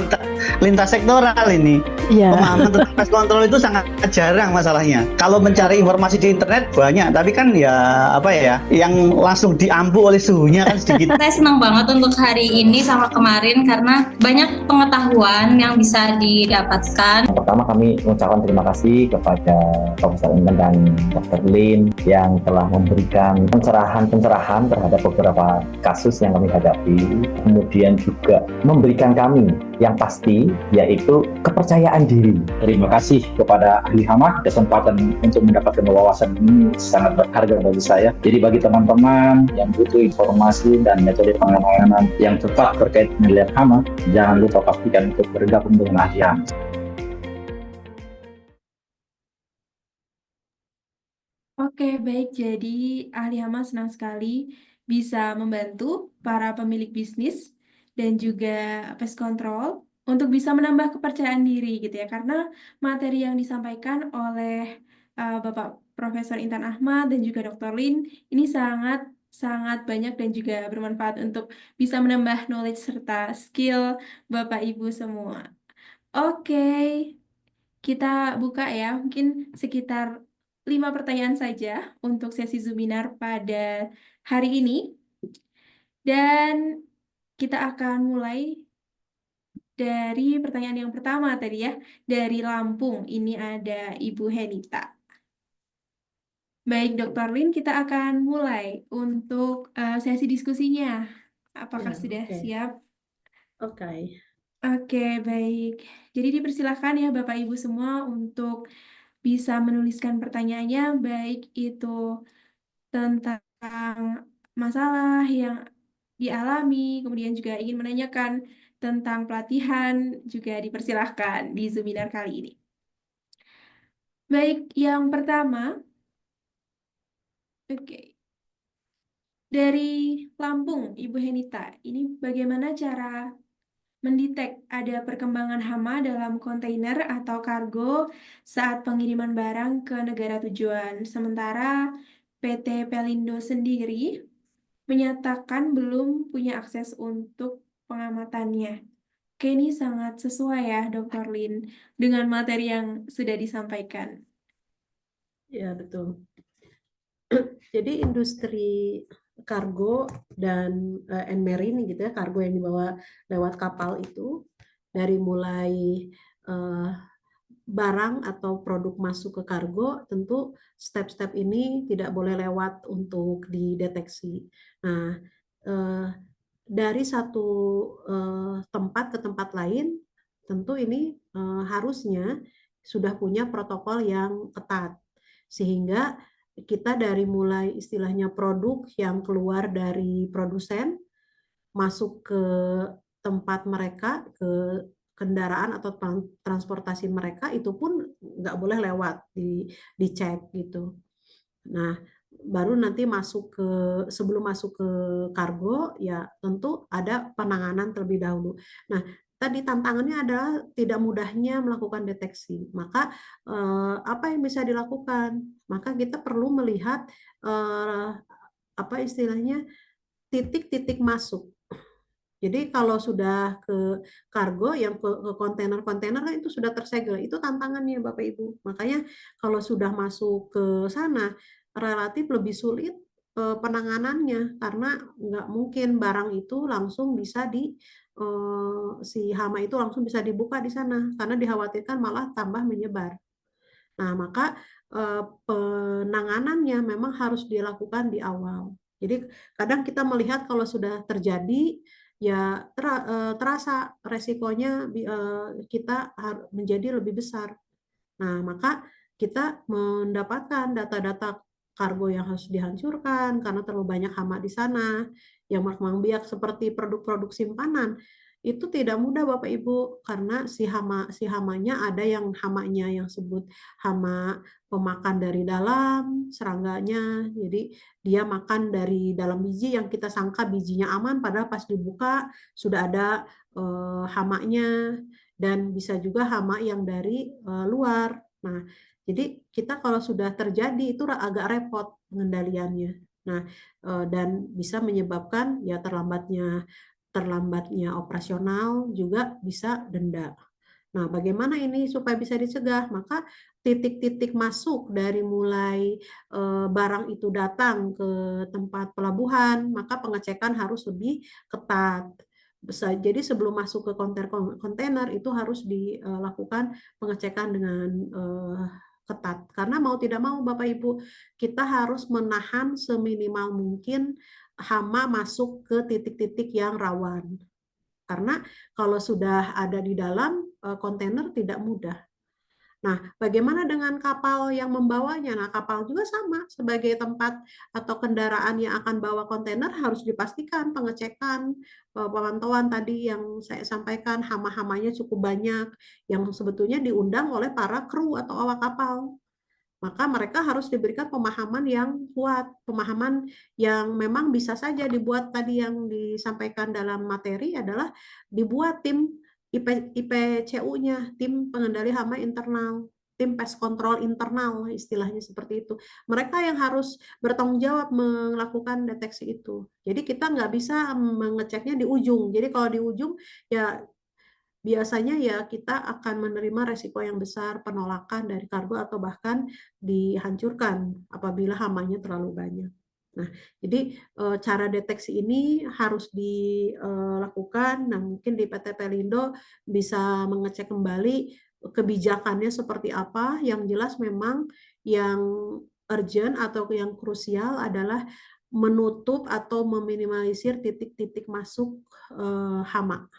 lintas sektoral ini. Iya. Pemahaman tentang pest control itu sangat jarang masalahnya. Kalau mencari informasi di internet banyak, tapi kan ya apa ya, yang langsung diampu oleh suhunya kan sedikit. Saya senang banget untuk hari ini sama kemarin karena banyak pengetahuan yang bisa didapatkan. Yang pertama kami mengucapkan terima kasih kepada Profesor Intan dan Dr. Lin yang telah memberikan pencerahan-pencerahan terhadap beberapa kasus yang kami hadapi. Kemudian juga memberikan kami yang pasti yaitu kepercayaan diri. Terima kasih kepada ahli hama, kesempatan untuk mendapatkan wawasan ini sangat berharga bagi saya. Jadi bagi teman-teman yang butuh informasi dan metode penanganan yang tepat terkait pengendalian hama, jangan lupa pastikan untuk bergabung dengan ahli hama. Oke, baik. Jadi ahli hama senang sekali bisa membantu para pemilik bisnis dan juga pest control untuk bisa menambah kepercayaan diri gitu ya. Karena materi yang disampaikan oleh Bapak Profesor Intan Ahmad dan juga Dr. Lin ini sangat sangat banyak dan juga bermanfaat untuk bisa menambah knowledge serta skill Bapak Ibu semua. Oke, kita buka ya, mungkin sekitar 5 pertanyaan saja untuk sesi Zoominar pada hari ini. Dan kita akan mulai dari pertanyaan yang pertama tadi ya, dari Lampung. Ini ada Ibu Henita. Baik, Dr. Lin, kita akan mulai untuk sesi diskusinya. Apakah Ya, sudah oke. siap? Oke. Oke, baik. Jadi dipersilahkan ya Bapak Ibu semua untuk bisa menuliskan pertanyaannya, baik itu tentang masalah yang dialami, kemudian juga ingin menanyakan tentang pelatihan, juga dipersilahkan di Zoominar kali ini. Baik, yang pertama, oke. Dari Lampung, Ibu Henita, ini bagaimana cara mendetek ada perkembangan hama dalam kontainer atau kargo saat pengiriman barang ke negara tujuan. Sementara PT Pelindo sendiri menyatakan belum punya akses untuk pengamatannya. Oke, ini sangat sesuai ya, Dr. Lin, dengan materi yang sudah disampaikan. Ya, betul. Jadi industri kargo dan and marine gitu ya, kargo yang dibawa lewat kapal itu dari mulai barang atau produk masuk ke kargo, tentu step-step ini tidak boleh lewat untuk dideteksi. Nah, dari satu tempat ke tempat lain, tentu ini harusnya sudah punya protokol yang ketat, sehingga kita dari mulai istilahnya produk yang keluar dari produsen masuk ke tempat mereka, ke kendaraan atau transportasi mereka, itu pun nggak boleh lewat, dicek gitu. Nah, baru nanti sebelum masuk ke kargo, ya tentu ada penanganan terlebih dahulu. Nah, tadi tantangannya adalah tidak mudahnya melakukan deteksi. Maka apa yang bisa dilakukan? Maka kita perlu melihat apa istilahnya titik-titik masuk. Jadi kalau sudah ke kargo yang ke kontainer-kontainer kan itu sudah tersegel. Itu tantangannya Bapak Ibu. Makanya kalau sudah masuk ke sana relatif lebih sulit penanganannya, karena nggak mungkin barang itu langsung bisa si hama itu langsung bisa dibuka di sana, karena dikhawatirkan malah tambah menyebar. Nah, maka penanganannya memang harus dilakukan di awal. Jadi kadang kita melihat kalau sudah terjadi, ya terasa resikonya kita menjadi lebih besar. Nah, maka kita mendapatkan data-data kargo yang harus dihancurkan karena terlalu banyak hama di sana, yang berkembang biak seperti produk-produk simpanan. Itu tidak mudah Bapak Ibu, karena si hamanya ada yang hamanya yang sebut hama pemakan dari dalam serangganya. Jadi dia makan dari dalam biji yang kita sangka bijinya aman, padahal pas dibuka sudah ada hamanya, dan bisa juga hama yang dari luar. Nah, jadi kita kalau sudah terjadi itu agak repot pengendaliannya. Nah, dan bisa menyebabkan ya terlambatnya operasional, juga bisa denda. Nah, bagaimana ini supaya bisa dicegah? Maka titik-titik masuk dari mulai barang itu datang ke tempat pelabuhan, maka pengecekan harus lebih ketat. Jadi sebelum masuk ke kontainer itu harus dilakukan pengecekan dengan ketat. Karena mau tidak mau Bapak Ibu, kita harus menahan seminimal mungkin hama masuk ke titik-titik yang rawan. Karena kalau sudah ada di dalam kontainer tidak mudah. Nah, bagaimana dengan kapal yang membawanya? Nah, kapal juga sama sebagai tempat atau kendaraan yang akan bawa kontainer harus dipastikan pengecekan, pemantauan tadi yang saya sampaikan, hama-hamanya cukup banyak yang sebetulnya diundang oleh para kru atau awak kapal. Maka mereka harus diberikan pemahaman yang kuat, pemahaman yang memang bisa saja dibuat tadi yang disampaikan dalam materi adalah dibuat tim IPCU-nya, tim pengendali hama internal, tim pest control internal, istilahnya seperti itu. Mereka yang harus bertanggung jawab melakukan deteksi itu. Jadi kita nggak bisa mengeceknya di ujung. Jadi kalau di ujung ya biasanya ya kita akan menerima resiko yang besar, penolakan dari kargo atau bahkan dihancurkan apabila hamanya terlalu banyak. Nah, jadi cara deteksi ini harus dilakukan. Nah, mungkin di PT Pelindo bisa mengecek kembali kebijakannya seperti apa. Yang jelas memang yang urgent atau yang krusial adalah menutup atau meminimalisir titik-titik masuk hama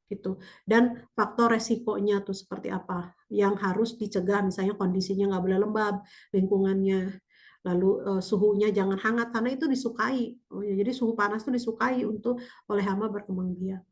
gitu. Dan faktor resikonya tuh seperti apa yang harus dicegah, misalnya kondisinya nggak boleh lembab, lingkungannya, lalu suhunya jangan hangat karena itu disukai. Jadi suhu panas itu disukai oleh hama berkembang biak.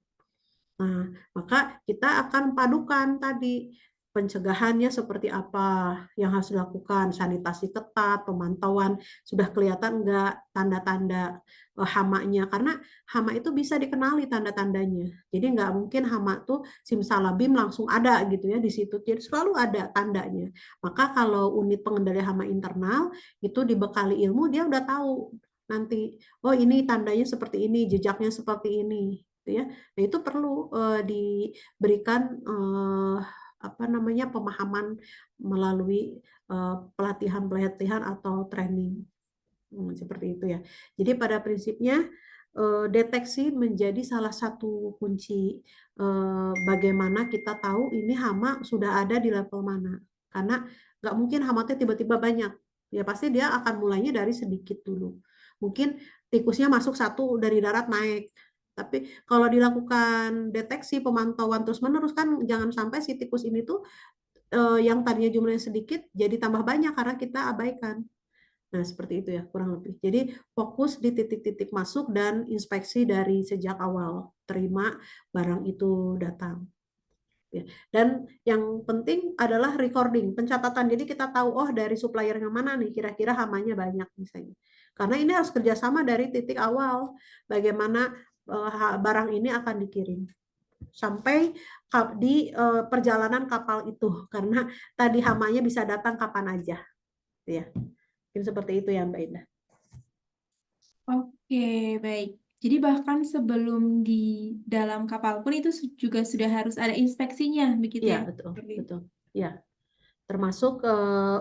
Nah, maka kita akan padukan tadi pencegahannya seperti apa yang harus dilakukan, sanitasi ketat, pemantauan, sudah kelihatan enggak tanda-tanda hamanya, karena hama itu bisa dikenali tanda-tandanya. Jadi nggak mungkin hama tuh simsalabim langsung ada gitu ya di situ, jadi selalu ada tandanya. Maka kalau unit pengendali hama internal itu dibekali ilmu, dia udah tahu nanti, oh ini tandanya seperti ini, jejaknya seperti ini, gitu ya. Nah, itu perlu diberikan pemahaman melalui pelatihan-pelatihan atau training. Seperti itu ya. Jadi pada prinsipnya deteksi menjadi salah satu kunci bagaimana kita tahu ini hama sudah ada di level mana. Karena nggak mungkin hama tiba-tiba banyak. Ya pasti dia akan mulainya dari sedikit dulu. Mungkin tikusnya masuk satu dari darat naik. Tapi kalau dilakukan deteksi pemantauan terus-menerus kan jangan sampai si tikus ini tuh yang tadinya jumlahnya sedikit jadi tambah banyak karena kita abaikan. Nah, seperti itu ya kurang lebih. Jadi fokus di titik-titik masuk dan inspeksi dari sejak awal terima barang itu datang. Ya. Dan yang penting adalah recording, pencatatan. Jadi kita tahu, oh dari supplier yang mana nih kira-kira hamanya banyak misalnya. Karena ini harus kerjasama dari titik awal, bagaimana barang ini akan dikirim sampai di perjalanan kapal itu, karena tadi hamanya bisa datang kapan aja. Ya, mungkin seperti itu ya Mbak Indah. Oke, baik. Jadi bahkan sebelum di dalam kapal pun itu juga sudah harus ada inspeksinya, begitu Iya, ya? betul, betul. Ya, termasuk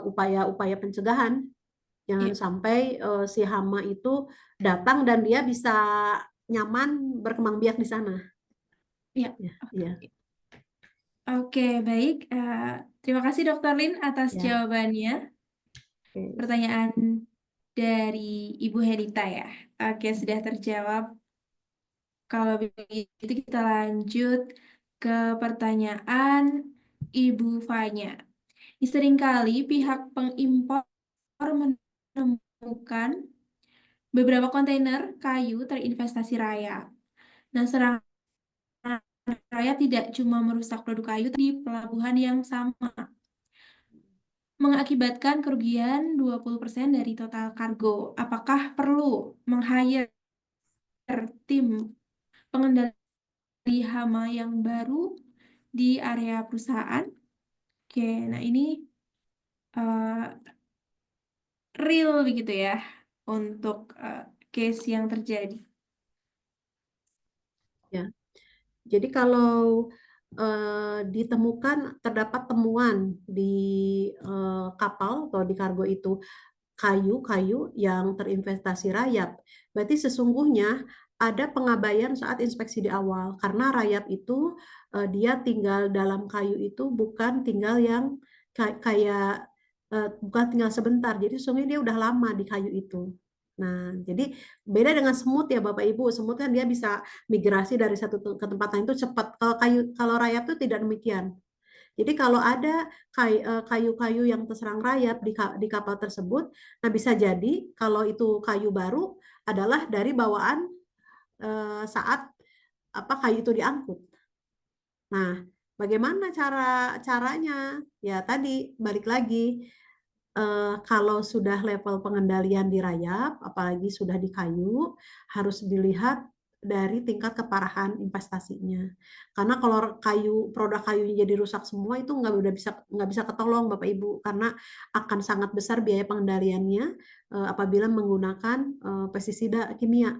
upaya-upaya pencegahan. Jangan Iya. sampai si hama itu datang dan dia bisa nyaman berkembang biak di sana. Iya. Ya, ya, Oke, baik. Terima kasih Dr. Lin atas ya. jawabannya. Oke. Pertanyaan dari Ibu Herita ya. Oke, sudah terjawab. Kalau begitu kita lanjut ke pertanyaan Ibu Fanya. Seringkali pihak pengimpor menemukan beberapa kontainer kayu terinvestasi rayap. Nah, serangan rayap tidak cuma merusak produk kayu di pelabuhan yang sama, mengakibatkan kerugian 20% dari total kargo. Apakah perlu meng-hire tim pengendali hama yang baru di area perusahaan? Oke, nah ini real begitu ya untuk case yang terjadi. Ya. Jadi kalau ditemukan terdapat temuan di kapal atau di kargo itu kayu-kayu yang terinvestasi rayap, berarti sesungguhnya ada pengabaian saat inspeksi di awal, karena rayap itu dia tinggal dalam kayu itu bukan tinggal yang kayak bukan tinggal sebentar, jadi sesungguhnya dia udah lama di kayu itu. Nah, jadi beda dengan semut ya Bapak Ibu, semut kan dia bisa migrasi dari satu ke tempat lain itu cepat. Kalau rayap itu tidak demikian. Jadi kalau ada kayu-kayu yang terserang rayap di kapal tersebut, nah bisa jadi kalau itu kayu baru adalah dari bawaan saat kayu itu diangkut. Nah, bagaimana caranya? Ya tadi balik lagi, kalau sudah level pengendalian di rayap, apalagi sudah di kayu, harus dilihat dari tingkat keparahan investasinya. Karena kalau produk kayunya jadi rusak semua itu nggak bisa ketolong Bapak Ibu, karena akan sangat besar biaya pengendaliannya apabila menggunakan pestisida kimia,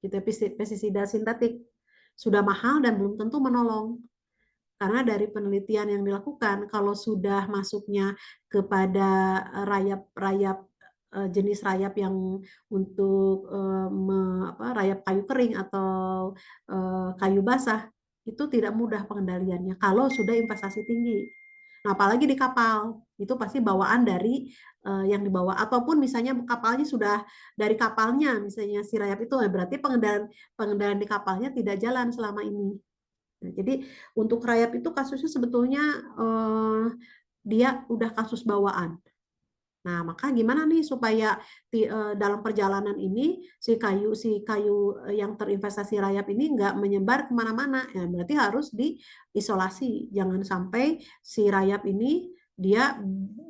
gitu, pestisida sintetik. Sudah mahal dan belum tentu menolong. Karena dari penelitian yang dilakukan, kalau sudah masuknya kepada rayap-rayap jenis rayap yang untuk rayap kayu kering atau kayu basah itu tidak mudah pengendaliannya kalau sudah investasi tinggi. Nah, apalagi di kapal itu pasti bawaan dari yang dibawa, ataupun misalnya kapalnya sudah dari kapalnya misalnya si rayap itu, berarti pengendalian di kapalnya tidak jalan selama ini. Nah, jadi untuk rayap itu kasusnya sebetulnya dia udah kasus bawaan. Nah, maka gimana nih supaya dalam perjalanan ini si kayu yang terinvestasi rayap ini nggak menyebar kemana-mana? Ya, berarti harus diisolasi. Jangan sampai si rayap ini dia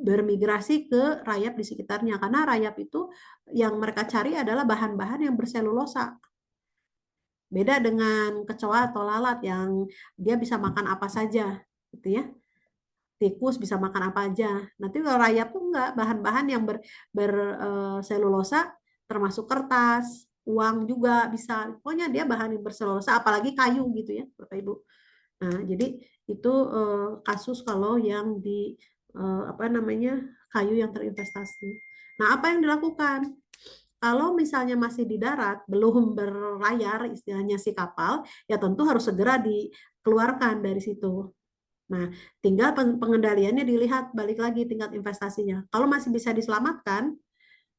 bermigrasi ke rayap di sekitarnya. Karena rayap itu yang mereka cari adalah bahan-bahan yang berselulosa. Beda dengan kecoa atau lalat yang dia bisa makan apa saja, gitu ya. Tikus bisa makan apa aja. Nanti kalau rayap tuh enggak, bahan-bahan yang berselulosa termasuk kertas, uang juga bisa. Pokoknya dia bahan yang berselulosa, apalagi kayu gitu ya, Bapak Ibu. Nah, jadi itu kasus kalau yang di kayu yang terinvestasi. Nah, apa yang dilakukan? Kalau misalnya masih di darat, belum berlayar istilahnya si kapal, ya tentu harus segera dikeluarkan dari situ. Nah, tinggal pengendaliannya dilihat balik lagi tingkat investasinya. Kalau masih bisa diselamatkan,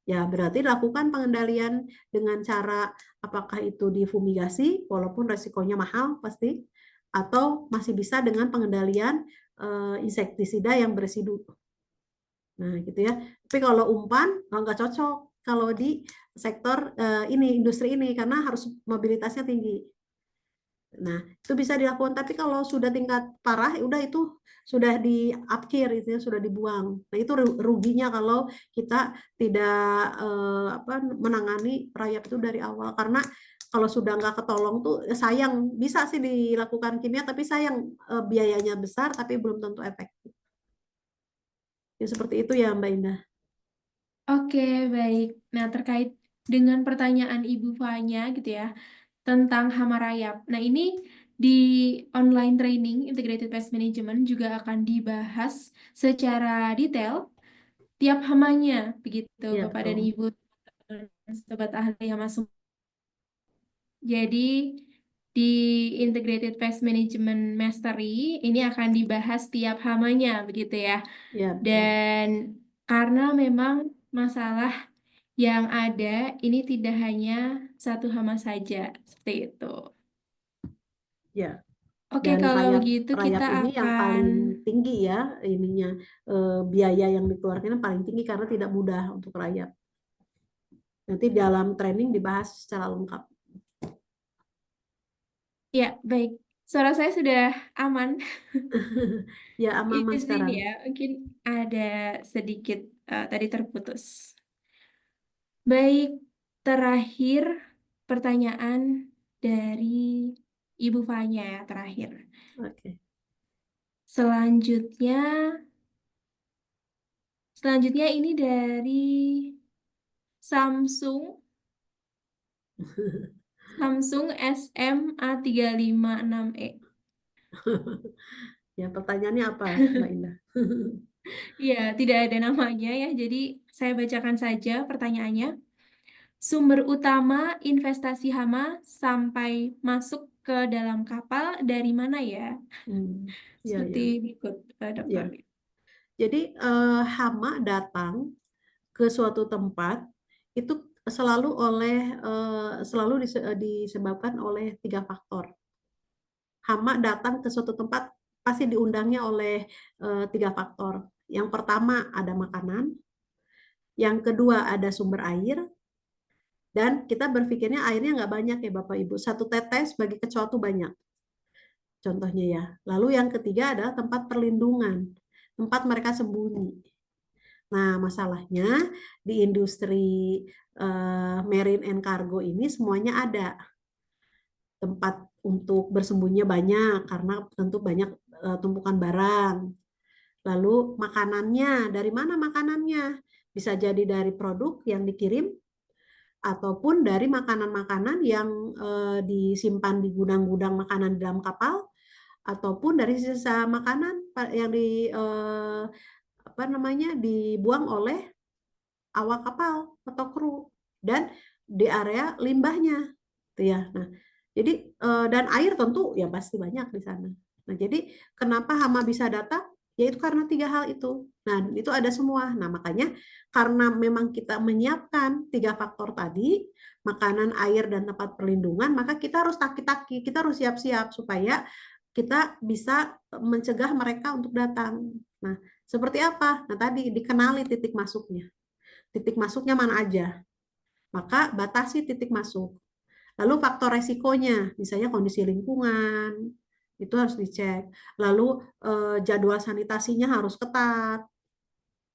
ya berarti lakukan pengendalian dengan cara apakah itu difumigasi, walaupun resikonya mahal pasti, atau masih bisa dengan pengendalian insektisida yang beresidu. Nah, gitu ya. Tapi kalau umpan nggak cocok kalau di sektor industri ini karena harus mobilitasnya tinggi. Nah, itu bisa dilakukan, tapi kalau sudah tingkat parah, udah itu sudah di upkir, itu sudah dibuang. Nah, itu ruginya kalau kita tidak menangani rayap itu dari awal, karena kalau sudah nggak ketolong tuh sayang. Bisa sih dilakukan kimia, tapi sayang biayanya besar, tapi belum tentu efektif. Ya, seperti itu ya Mbak Indah. Oke, baik. Nah, terkait dengan pertanyaan Ibu Fanya gitu ya, tentang hama rayap. Nah, ini di online training Integrated Pest Management juga akan dibahas secara detail tiap hamanya, begitu Ya, Bapak dan betul. Ibu, sobat ahli hama semua. Jadi di Integrated Pest Management Mastery ini akan dibahas tiap hamanya, begitu ya. Ya, betul. Dan karena memang masalah yang ada ini tidak hanya satu hama saja, seperti itu. Ya. Oke, Dan kalau rayap begitu kita ini yang akan paling tinggi ya ininya, biaya yang dikeluarkan paling tinggi karena tidak mudah untuk rayap. Nanti dalam training dibahas secara lengkap. ya baik. Suara saya sudah aman Ya, aman izin sekarang. ya. Mungkin ada sedikit tadi terputus. Baik, terakhir pertanyaan dari Ibu Fanya ya terakhir. Oke. Selanjutnya ini dari Samsung SMA356E. Ya, pertanyaannya apa, Mbak Indah? Ya, tidak ada namanya ya. Jadi saya bacakan saja pertanyaannya. Sumber utama investasi hama sampai masuk ke dalam kapal dari mana ya? Ya, Seperti ya. berikut, Dokter. Ya. Jadi hama datang ke suatu tempat itu selalu disebabkan oleh 3 faktor. Hama datang ke suatu tempat pasti diundangnya oleh 3 faktor. Yang pertama ada makanan, yang kedua ada sumber air, dan kita berpikirnya airnya nggak banyak ya Bapak Ibu. 1 tetes bagi kecoa itu banyak. Contohnya ya. Lalu yang ketiga adalah tempat perlindungan, tempat mereka sembunyi. Nah, masalahnya di industri marine and cargo ini semuanya ada. Tempat untuk bersembunyinya banyak karena tentu banyak tumpukan barang. Lalu makanannya, dari mana makanannya? Bisa jadi dari produk yang dikirim ataupun dari makanan-makanan yang disimpan di gudang-gudang makanan di dalam kapal, ataupun dari sisa makanan yang dibuang oleh awak kapal atau kru dan di area limbahnya, gitu ya. Nah, jadi dan air tentu ya pasti banyak di sana. Nah, jadi kenapa hama bisa datang? Yaitu karena 3 hal itu. Nah, itu ada semua. Nah, makanya karena memang kita menyiapkan 3 faktor tadi, makanan, air, dan tempat perlindungan, maka kita harus taki-taki, kita harus siap-siap supaya kita bisa mencegah mereka untuk datang. Nah, seperti apa? Nah, tadi dikenali titik masuknya. Titik masuknya mana aja? Maka batasi titik masuk. Lalu faktor resikonya, misalnya kondisi lingkungan, itu harus dicek. Lalu jadwal sanitasinya harus ketat.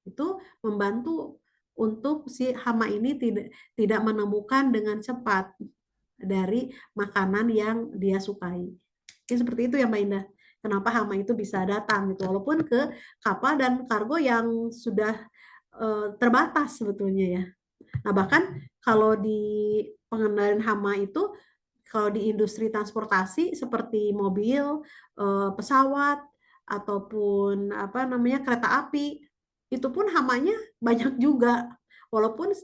Itu membantu untuk si hama ini tidak menemukan dengan cepat dari makanan yang dia sukai. Jadi seperti itu ya Mbak Indah. Kenapa hama itu bisa datang gitu, walaupun ke kapal dan kargo yang sudah terbatas sebetulnya ya. Nah, bahkan kalau di pengendalian hama itu, kalau di industri transportasi seperti mobil, pesawat, ataupun apa namanya kereta api, itu pun hamanya banyak juga, walaupun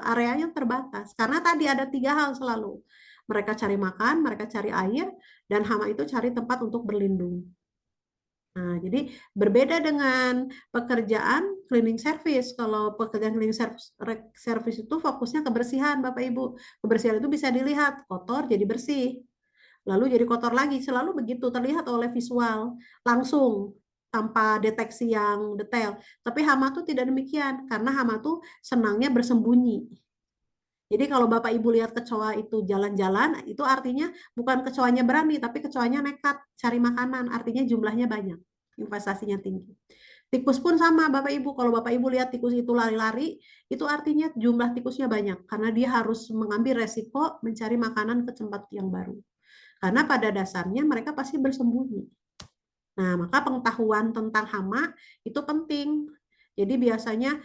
areanya terbatas. Karena tadi ada 3 hal selalu. Mereka cari makan, mereka cari air, dan hama itu cari tempat untuk berlindung. Nah, jadi berbeda dengan pekerjaan cleaning service. Kalau pekerjaan cleaning service itu fokusnya kebersihan, Bapak Ibu. Kebersihan itu bisa dilihat, kotor jadi bersih. Lalu jadi kotor lagi, selalu begitu terlihat oleh visual, langsung tanpa deteksi yang detail. Tapi hama tuh tidak demikian, karena hama tuh senangnya bersembunyi. Jadi kalau Bapak Ibu lihat kecoa itu jalan-jalan, itu artinya bukan kecoanya berani, tapi kecoanya nekat cari makanan, artinya jumlahnya banyak, investasinya tinggi. Tikus pun sama Bapak Ibu, kalau Bapak Ibu lihat tikus itu lari-lari, itu artinya jumlah tikusnya banyak, karena dia harus mengambil resiko mencari makanan ke tempat yang baru. Karena pada dasarnya mereka pasti bersembunyi. Nah, maka pengetahuan tentang hama itu penting. Jadi biasanya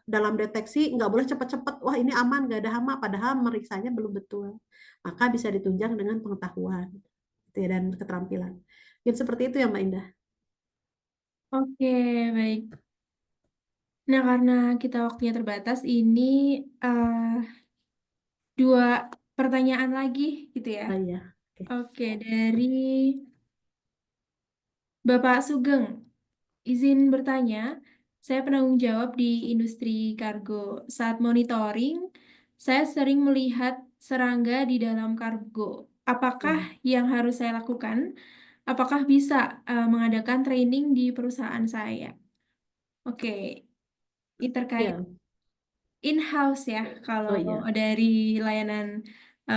dalam deteksi nggak boleh cepat-cepat, wah ini aman, nggak ada hama, padahal meriksanya belum betul. Maka bisa ditunjang dengan pengetahuan dan keterampilan. Mungkin seperti itu ya Mbak Indah. Oke, baik. Nah, karena kita waktunya terbatas, ini 2 pertanyaan lagi gitu ya. Iya. Oke, dari Bapak Sugeng. Izin bertanya, saya penanggung jawab di industri kargo. Saat monitoring, saya sering melihat serangga di dalam kargo. Apakah yang harus saya lakukan? Apakah bisa mengadakan training di perusahaan saya? Oke, ini terkait Iya. in-house ya, kalau Oh iya. dari layanan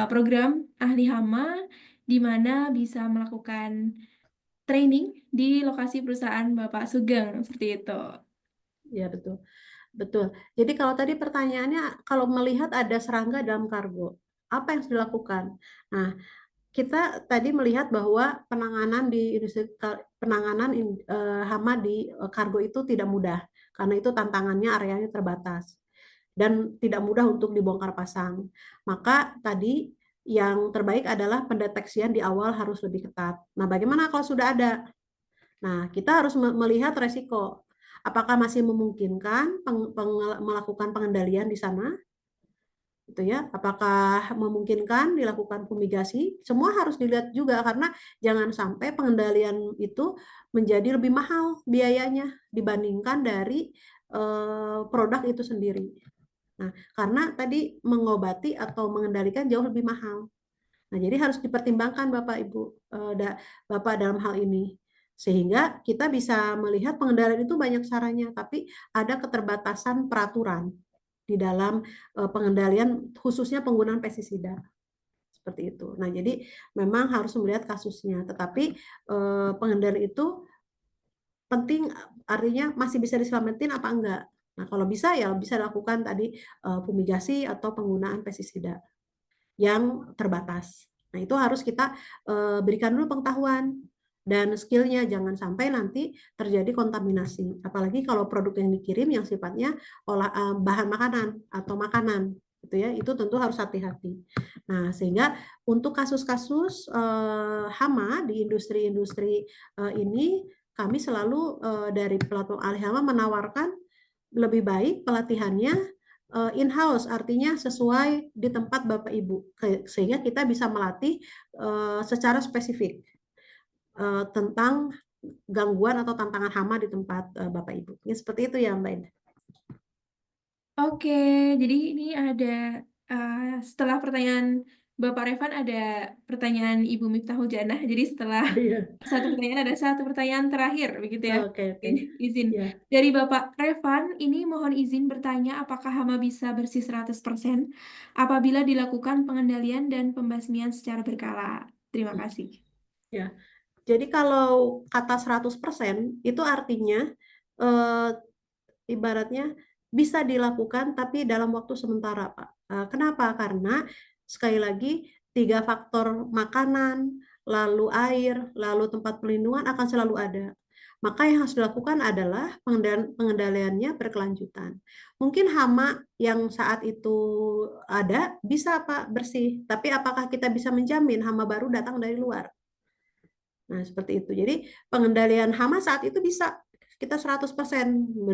program ahli hama, di mana bisa melakukan training di lokasi perusahaan Bapak Sugeng, seperti itu. Ya betul. Betul. Jadi kalau tadi pertanyaannya, kalau melihat ada serangga dalam kargo, apa yang harus dilakukan? Nah, kita tadi melihat bahwa penanganan di industri hama di kargo itu tidak mudah, karena itu tantangannya areanya terbatas dan tidak mudah untuk dibongkar pasang. Maka tadi yang terbaik adalah pendeteksian di awal harus lebih ketat. Nah, bagaimana kalau sudah ada? Nah, kita harus melihat resiko. Apakah masih memungkinkan melakukan pengendalian di sana? Gitu ya. Apakah memungkinkan dilakukan fumigasi? Semua harus dilihat juga, karena jangan sampai pengendalian itu menjadi lebih mahal biayanya dibandingkan dari produk itu sendiri. Nah, karena tadi mengobati atau mengendalikan jauh lebih mahal. Nah, jadi harus dipertimbangkan Bapak Ibu, Bapak dalam hal ini. Sehingga kita bisa melihat pengendalian itu banyak caranya, tapi ada keterbatasan peraturan di dalam pengendalian, khususnya penggunaan pestisida. Seperti itu. Nah, jadi memang harus melihat kasusnya, tetapi pengendalian itu penting, artinya masih bisa diselamatin apa enggak. Nah, kalau bisa ya bisa lakukan tadi fumigasi atau penggunaan pestisida yang terbatas. Nah, itu harus kita berikan dulu pengetahuan dan skillnya, jangan sampai nanti terjadi kontaminasi. Apalagi kalau produk yang dikirim yang sifatnya bahan makanan atau makanan, gitu ya, itu tentu harus hati-hati. Nah, sehingga untuk kasus-kasus hama di industri-industri ini, kami selalu dari platform ahli hama menawarkan lebih baik pelatihannya in-house, artinya sesuai di tempat Bapak Ibu, sehingga kita bisa melatih secara spesifik tentang gangguan atau tantangan hama di tempat Bapak Ibu. Ya, seperti itu ya Mbak Indah. Oke, jadi ini ada setelah pertanyaan Bapak Revan ada pertanyaan Ibu Miftahul Janah. Jadi setelah Iya. satu pertanyaan ada satu pertanyaan terakhir begitu ya. Oke. Izin. Ya. Dari Bapak Revan, ini mohon izin bertanya apakah hama bisa bersih 100% apabila dilakukan pengendalian dan pembasmian secara berkala. Terima kasih. Ya. Jadi kalau kata 100% itu artinya ibaratnya bisa dilakukan tapi dalam waktu sementara, Pak. Kenapa? Karena sekali lagi 3 faktor makanan, lalu air, lalu tempat pelindungan akan selalu ada. Maka yang harus dilakukan adalah pengendaliannya berkelanjutan. Mungkin hama yang saat itu ada bisa Pak bersih, tapi apakah kita bisa menjamin hama baru datang dari luar? Nah, seperti itu. Jadi pengendalian hama saat itu bisa kita 100%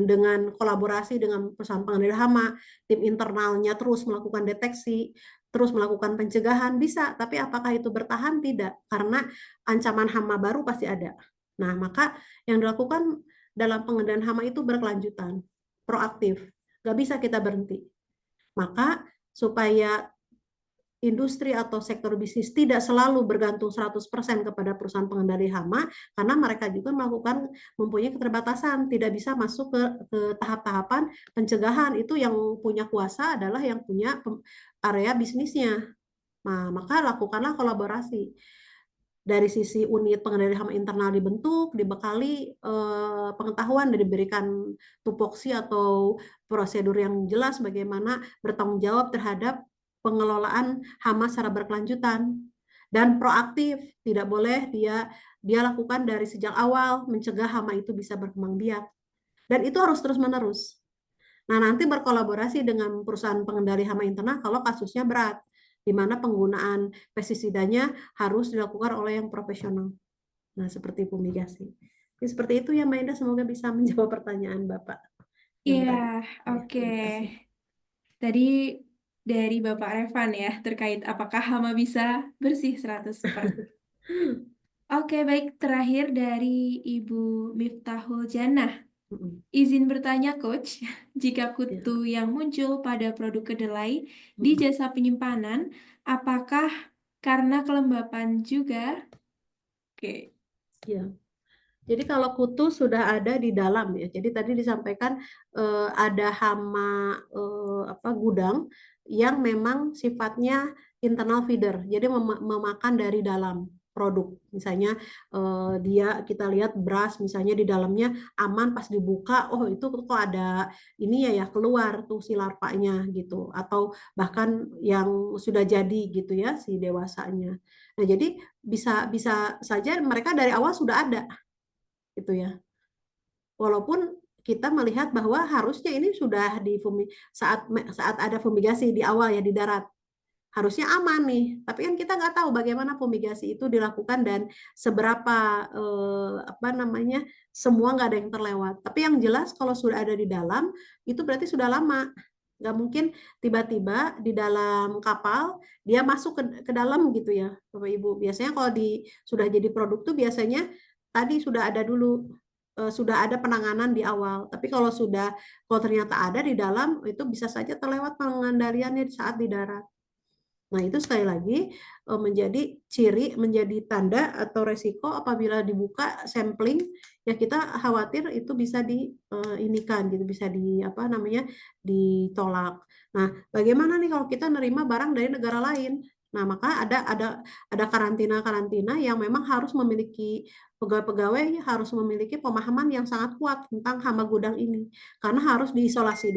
dengan kolaborasi dengan perusahaan pengendali hama, tim internalnya terus melakukan deteksi, terus melakukan pencegahan bisa, tapi apakah itu bertahan? Tidak, karena ancaman hama baru pasti ada. Nah, maka yang dilakukan dalam pengendalian hama itu berkelanjutan, proaktif, nggak bisa kita berhenti. Maka supaya industri atau sektor bisnis tidak selalu bergantung 100% kepada perusahaan pengendali hama, karena mereka juga mempunyai keterbatasan, tidak bisa masuk ke tahap-tahapan pencegahan. Itu yang punya kuasa adalah yang punya area bisnisnya. Nah, maka lakukanlah kolaborasi. Dari sisi unit pengendali hama internal dibentuk, dibekali pengetahuan dan diberikan tupoksi atau prosedur yang jelas bagaimana bertanggung jawab terhadap pengelolaan hama secara berkelanjutan dan proaktif. Tidak boleh dia lakukan dari sejak awal mencegah hama itu bisa berkembang biak, dan itu harus terus menerus. Nah, nanti berkolaborasi dengan perusahaan pengendali hama internal kalau kasusnya berat, di mana penggunaan pestisidanya harus dilakukan oleh yang profesional. Nah, seperti fumigasi. Jadi, seperti itu ya Mbak Indah, semoga bisa menjawab pertanyaan Bapak. Iya, oke. Terima kasih. Tadi dari Bapak Revan ya, terkait apakah hama bisa bersih 100%. Oke, baik. Terakhir dari Ibu Miftahul Janah. Izin bertanya, Coach, jika kutu yang muncul pada produk kedelai di jasa penyimpanan, apakah karena kelembapan juga? Oke. Ya. Jadi kalau kutu sudah ada di dalam ya. Jadi tadi disampaikan ada hama gudang yang memang sifatnya internal feeder. Jadi memakan dari dalam produk. Misalnya kita lihat beras misalnya di dalamnya aman, pas dibuka oh itu kok ada ini ya keluar tuh si larvanya gitu, atau bahkan yang sudah jadi gitu ya si dewasanya. Nah, jadi bisa saja mereka dari awal sudah ada gitu ya. Walaupun kita melihat bahwa harusnya ini sudah saat ada fumigasi di awal ya di darat, harusnya aman nih. Tapi kan kita nggak tahu bagaimana fumigasi itu dilakukan dan seberapa semua nggak ada yang terlewat. Tapi yang jelas kalau sudah ada di dalam itu berarti sudah lama. Nggak mungkin tiba-tiba di dalam kapal dia masuk ke dalam gitu ya Bapak Ibu. Biasanya kalau sudah jadi produk tuh biasanya tadi sudah ada dulu, sudah ada penanganan di awal. Tapi kalau ternyata ada di dalam, itu bisa saja terlewat pengendaliannya saat di darat. Nah, itu sekali lagi menjadi ciri, menjadi tanda atau resiko apabila dibuka sampling, ya kita khawatir itu bisa diinikan gitu, bisa ditolak. Nah, bagaimana nih kalau kita nerima barang dari negara lain? Nah, maka ada karantina yang memang harus memiliki pegawai-pegawai harus memiliki pemahaman yang sangat kuat tentang hama gudang ini, karena harus diisolasi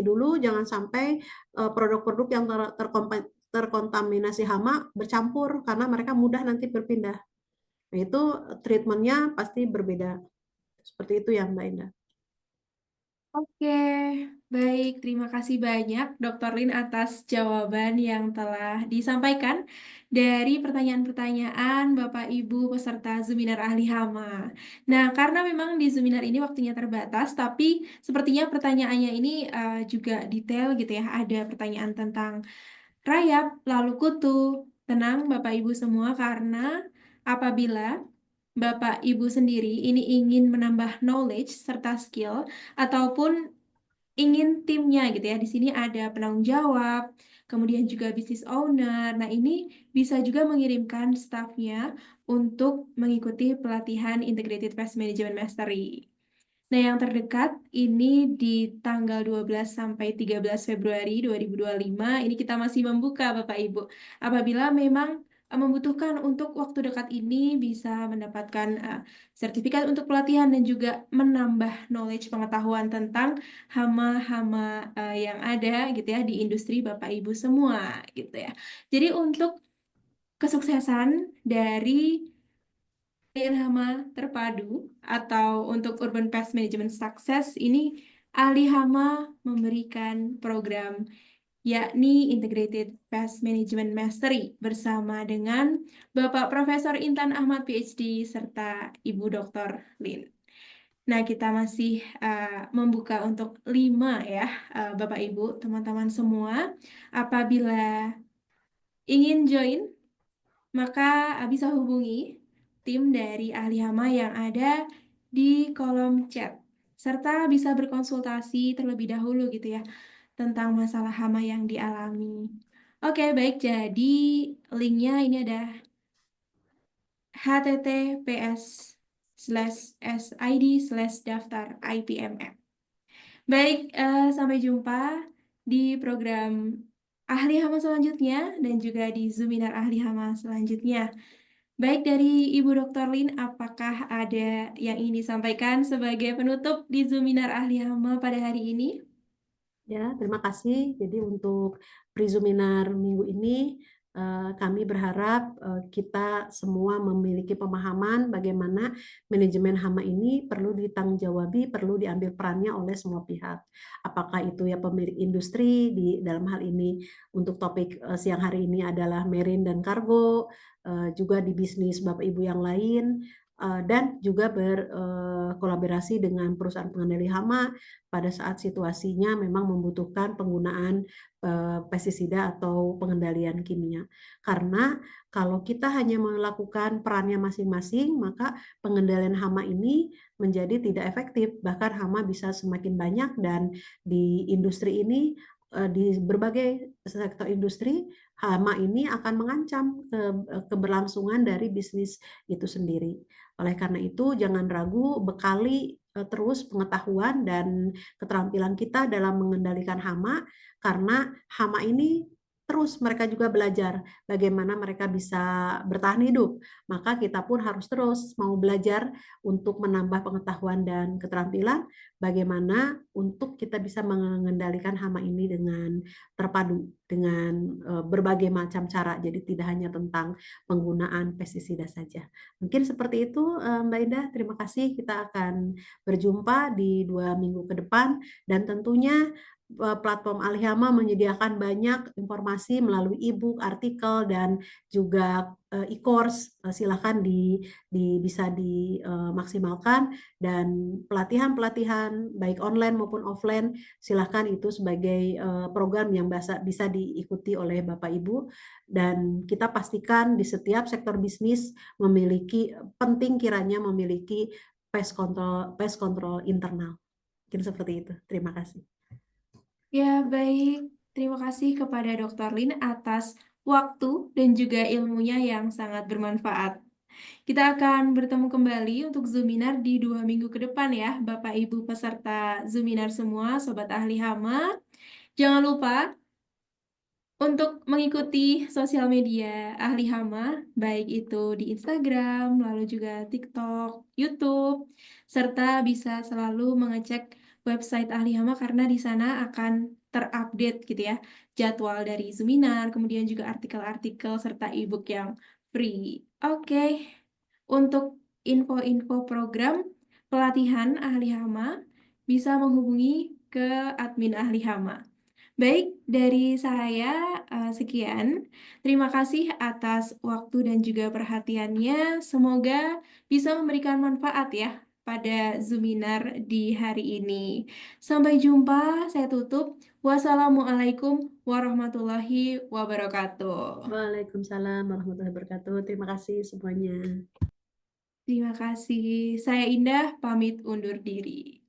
dulu, jangan sampai produk-produk yang terkontaminasi hama bercampur karena mereka mudah nanti berpindah. Nah, itu treatmentnya pasti berbeda. Seperti itu ya Mbak Indah. Oke, baik. Terima kasih banyak Dr. Lin atas jawaban yang telah disampaikan. dari pertanyaan-pertanyaan Bapak Ibu peserta Zoominar Ahli Hama. Nah, karena memang di Zoominar ini waktunya terbatas, tapi sepertinya pertanyaannya ini juga detail gitu ya. Ada pertanyaan tentang rayap, lalu kutu. Tenang Bapak Ibu semua, karena apabila Bapak Ibu sendiri ini ingin menambah knowledge serta skill ataupun ingin timnya gitu ya. Di sini ada penanggung jawab, kemudian juga business owner. Nah, ini bisa juga mengirimkan staffnya untuk mengikuti pelatihan Integrated Pest Management Mastery. Nah, yang terdekat ini di tanggal 12 sampai 13 Februari 2025, ini kita masih membuka Bapak Ibu. Apabila memang membutuhkan untuk waktu dekat ini bisa mendapatkan sertifikat untuk pelatihan dan juga menambah knowledge pengetahuan tentang hama-hama yang ada gitu ya di industri Bapak Ibu semua gitu ya. Jadi untuk kesuksesan dari pelatihan hama terpadu atau untuk Urban Pest Management Success ini ahli hama memberikan program yakni Integrated Pest Management Mastery bersama dengan Bapak Profesor Intan Ahmad PhD serta Ibu Dr. Lin. Nah, kita masih membuka untuk 5 ya, Bapak Ibu, teman-teman semua. Apabila ingin join, maka bisa hubungi tim dari ahli hama yang ada di kolom chat. Serta bisa berkonsultasi terlebih dahulu gitu ya, tentang masalah hama yang dialami. Oke, baik. Jadi linknya ini ada https://sid/daftar IPMM. Baik, sampai jumpa di program Ahli Hama selanjutnya dan juga di Zoominar Ahli Hama selanjutnya. Baik, dari Ibu Dr. Lin, apakah ada yang ingin disampaikan sebagai penutup di Zoominar Ahli Hama pada hari ini? Ya, terima kasih. Jadi untuk Prizoominar minggu ini kami berharap kita semua memiliki pemahaman bagaimana manajemen hama ini perlu ditanggung-jawabi, perlu diambil perannya oleh semua pihak. Apakah itu ya pemilik industri, di dalam hal ini untuk topik siang hari ini adalah marine dan kargo, juga di bisnis Bapak Ibu yang lain, dan juga berkolaborasi dengan perusahaan pengendali hama pada saat situasinya memang membutuhkan penggunaan pestisida atau pengendalian kimia. Karena kalau kita hanya melakukan perannya masing-masing, maka pengendalian hama ini menjadi tidak efektif. Bahkan hama bisa semakin banyak dan di industri ini, di berbagai sektor industri, hama ini akan mengancam keberlangsungan dari bisnis itu sendiri. Oleh karena itu, jangan ragu, bekali terus pengetahuan dan keterampilan kita dalam mengendalikan hama, karena hama ini terus mereka juga belajar bagaimana mereka bisa bertahan hidup. Maka kita pun harus terus mau belajar untuk menambah pengetahuan dan keterampilan bagaimana untuk kita bisa mengendalikan hama ini dengan terpadu, dengan berbagai macam cara. Jadi tidak hanya tentang penggunaan pestisida saja. Mungkin seperti itu Mbak Indah, terima kasih. Kita akan berjumpa di 2 minggu ke depan dan tentunya platform Alihama menyediakan banyak informasi melalui e-book, artikel, dan juga e-course. Silakan bisa dimaksimalkan dan pelatihan-pelatihan baik online maupun offline silakan itu sebagai program yang bisa diikuti oleh Bapak Ibu, dan kita pastikan di setiap sektor bisnis penting kiranya memiliki pest control internal. Mungkin seperti itu. Terima kasih. Ya, baik. Terima kasih kepada Dr. Lin atas waktu dan juga ilmunya yang sangat bermanfaat. Kita akan bertemu kembali untuk Zoominar di 2 minggu ke depan ya, Bapak Ibu peserta Zoominar semua, Sobat Ahli Hama. Jangan lupa untuk mengikuti sosial media Ahli Hama, baik itu di Instagram, lalu juga TikTok, YouTube, serta bisa selalu mengecek website Ahli Hama karena di sana akan terupdate gitu ya, jadwal dari Zoominar, kemudian juga artikel-artikel serta e-book yang free. Oke, untuk info-info program pelatihan Ahli Hama bisa menghubungi ke admin Ahli Hama. Baik, dari saya sekian. Terima kasih atas waktu dan juga perhatiannya. Semoga bisa memberikan manfaat ya pada Zoominar di hari ini. Sampai jumpa, saya tutup. Wassalamualaikum warahmatullahi wabarakatuh. Waalaikumsalam warahmatullahi wabarakatuh. Terima kasih semuanya. Terima kasih. Saya Indah, pamit undur diri.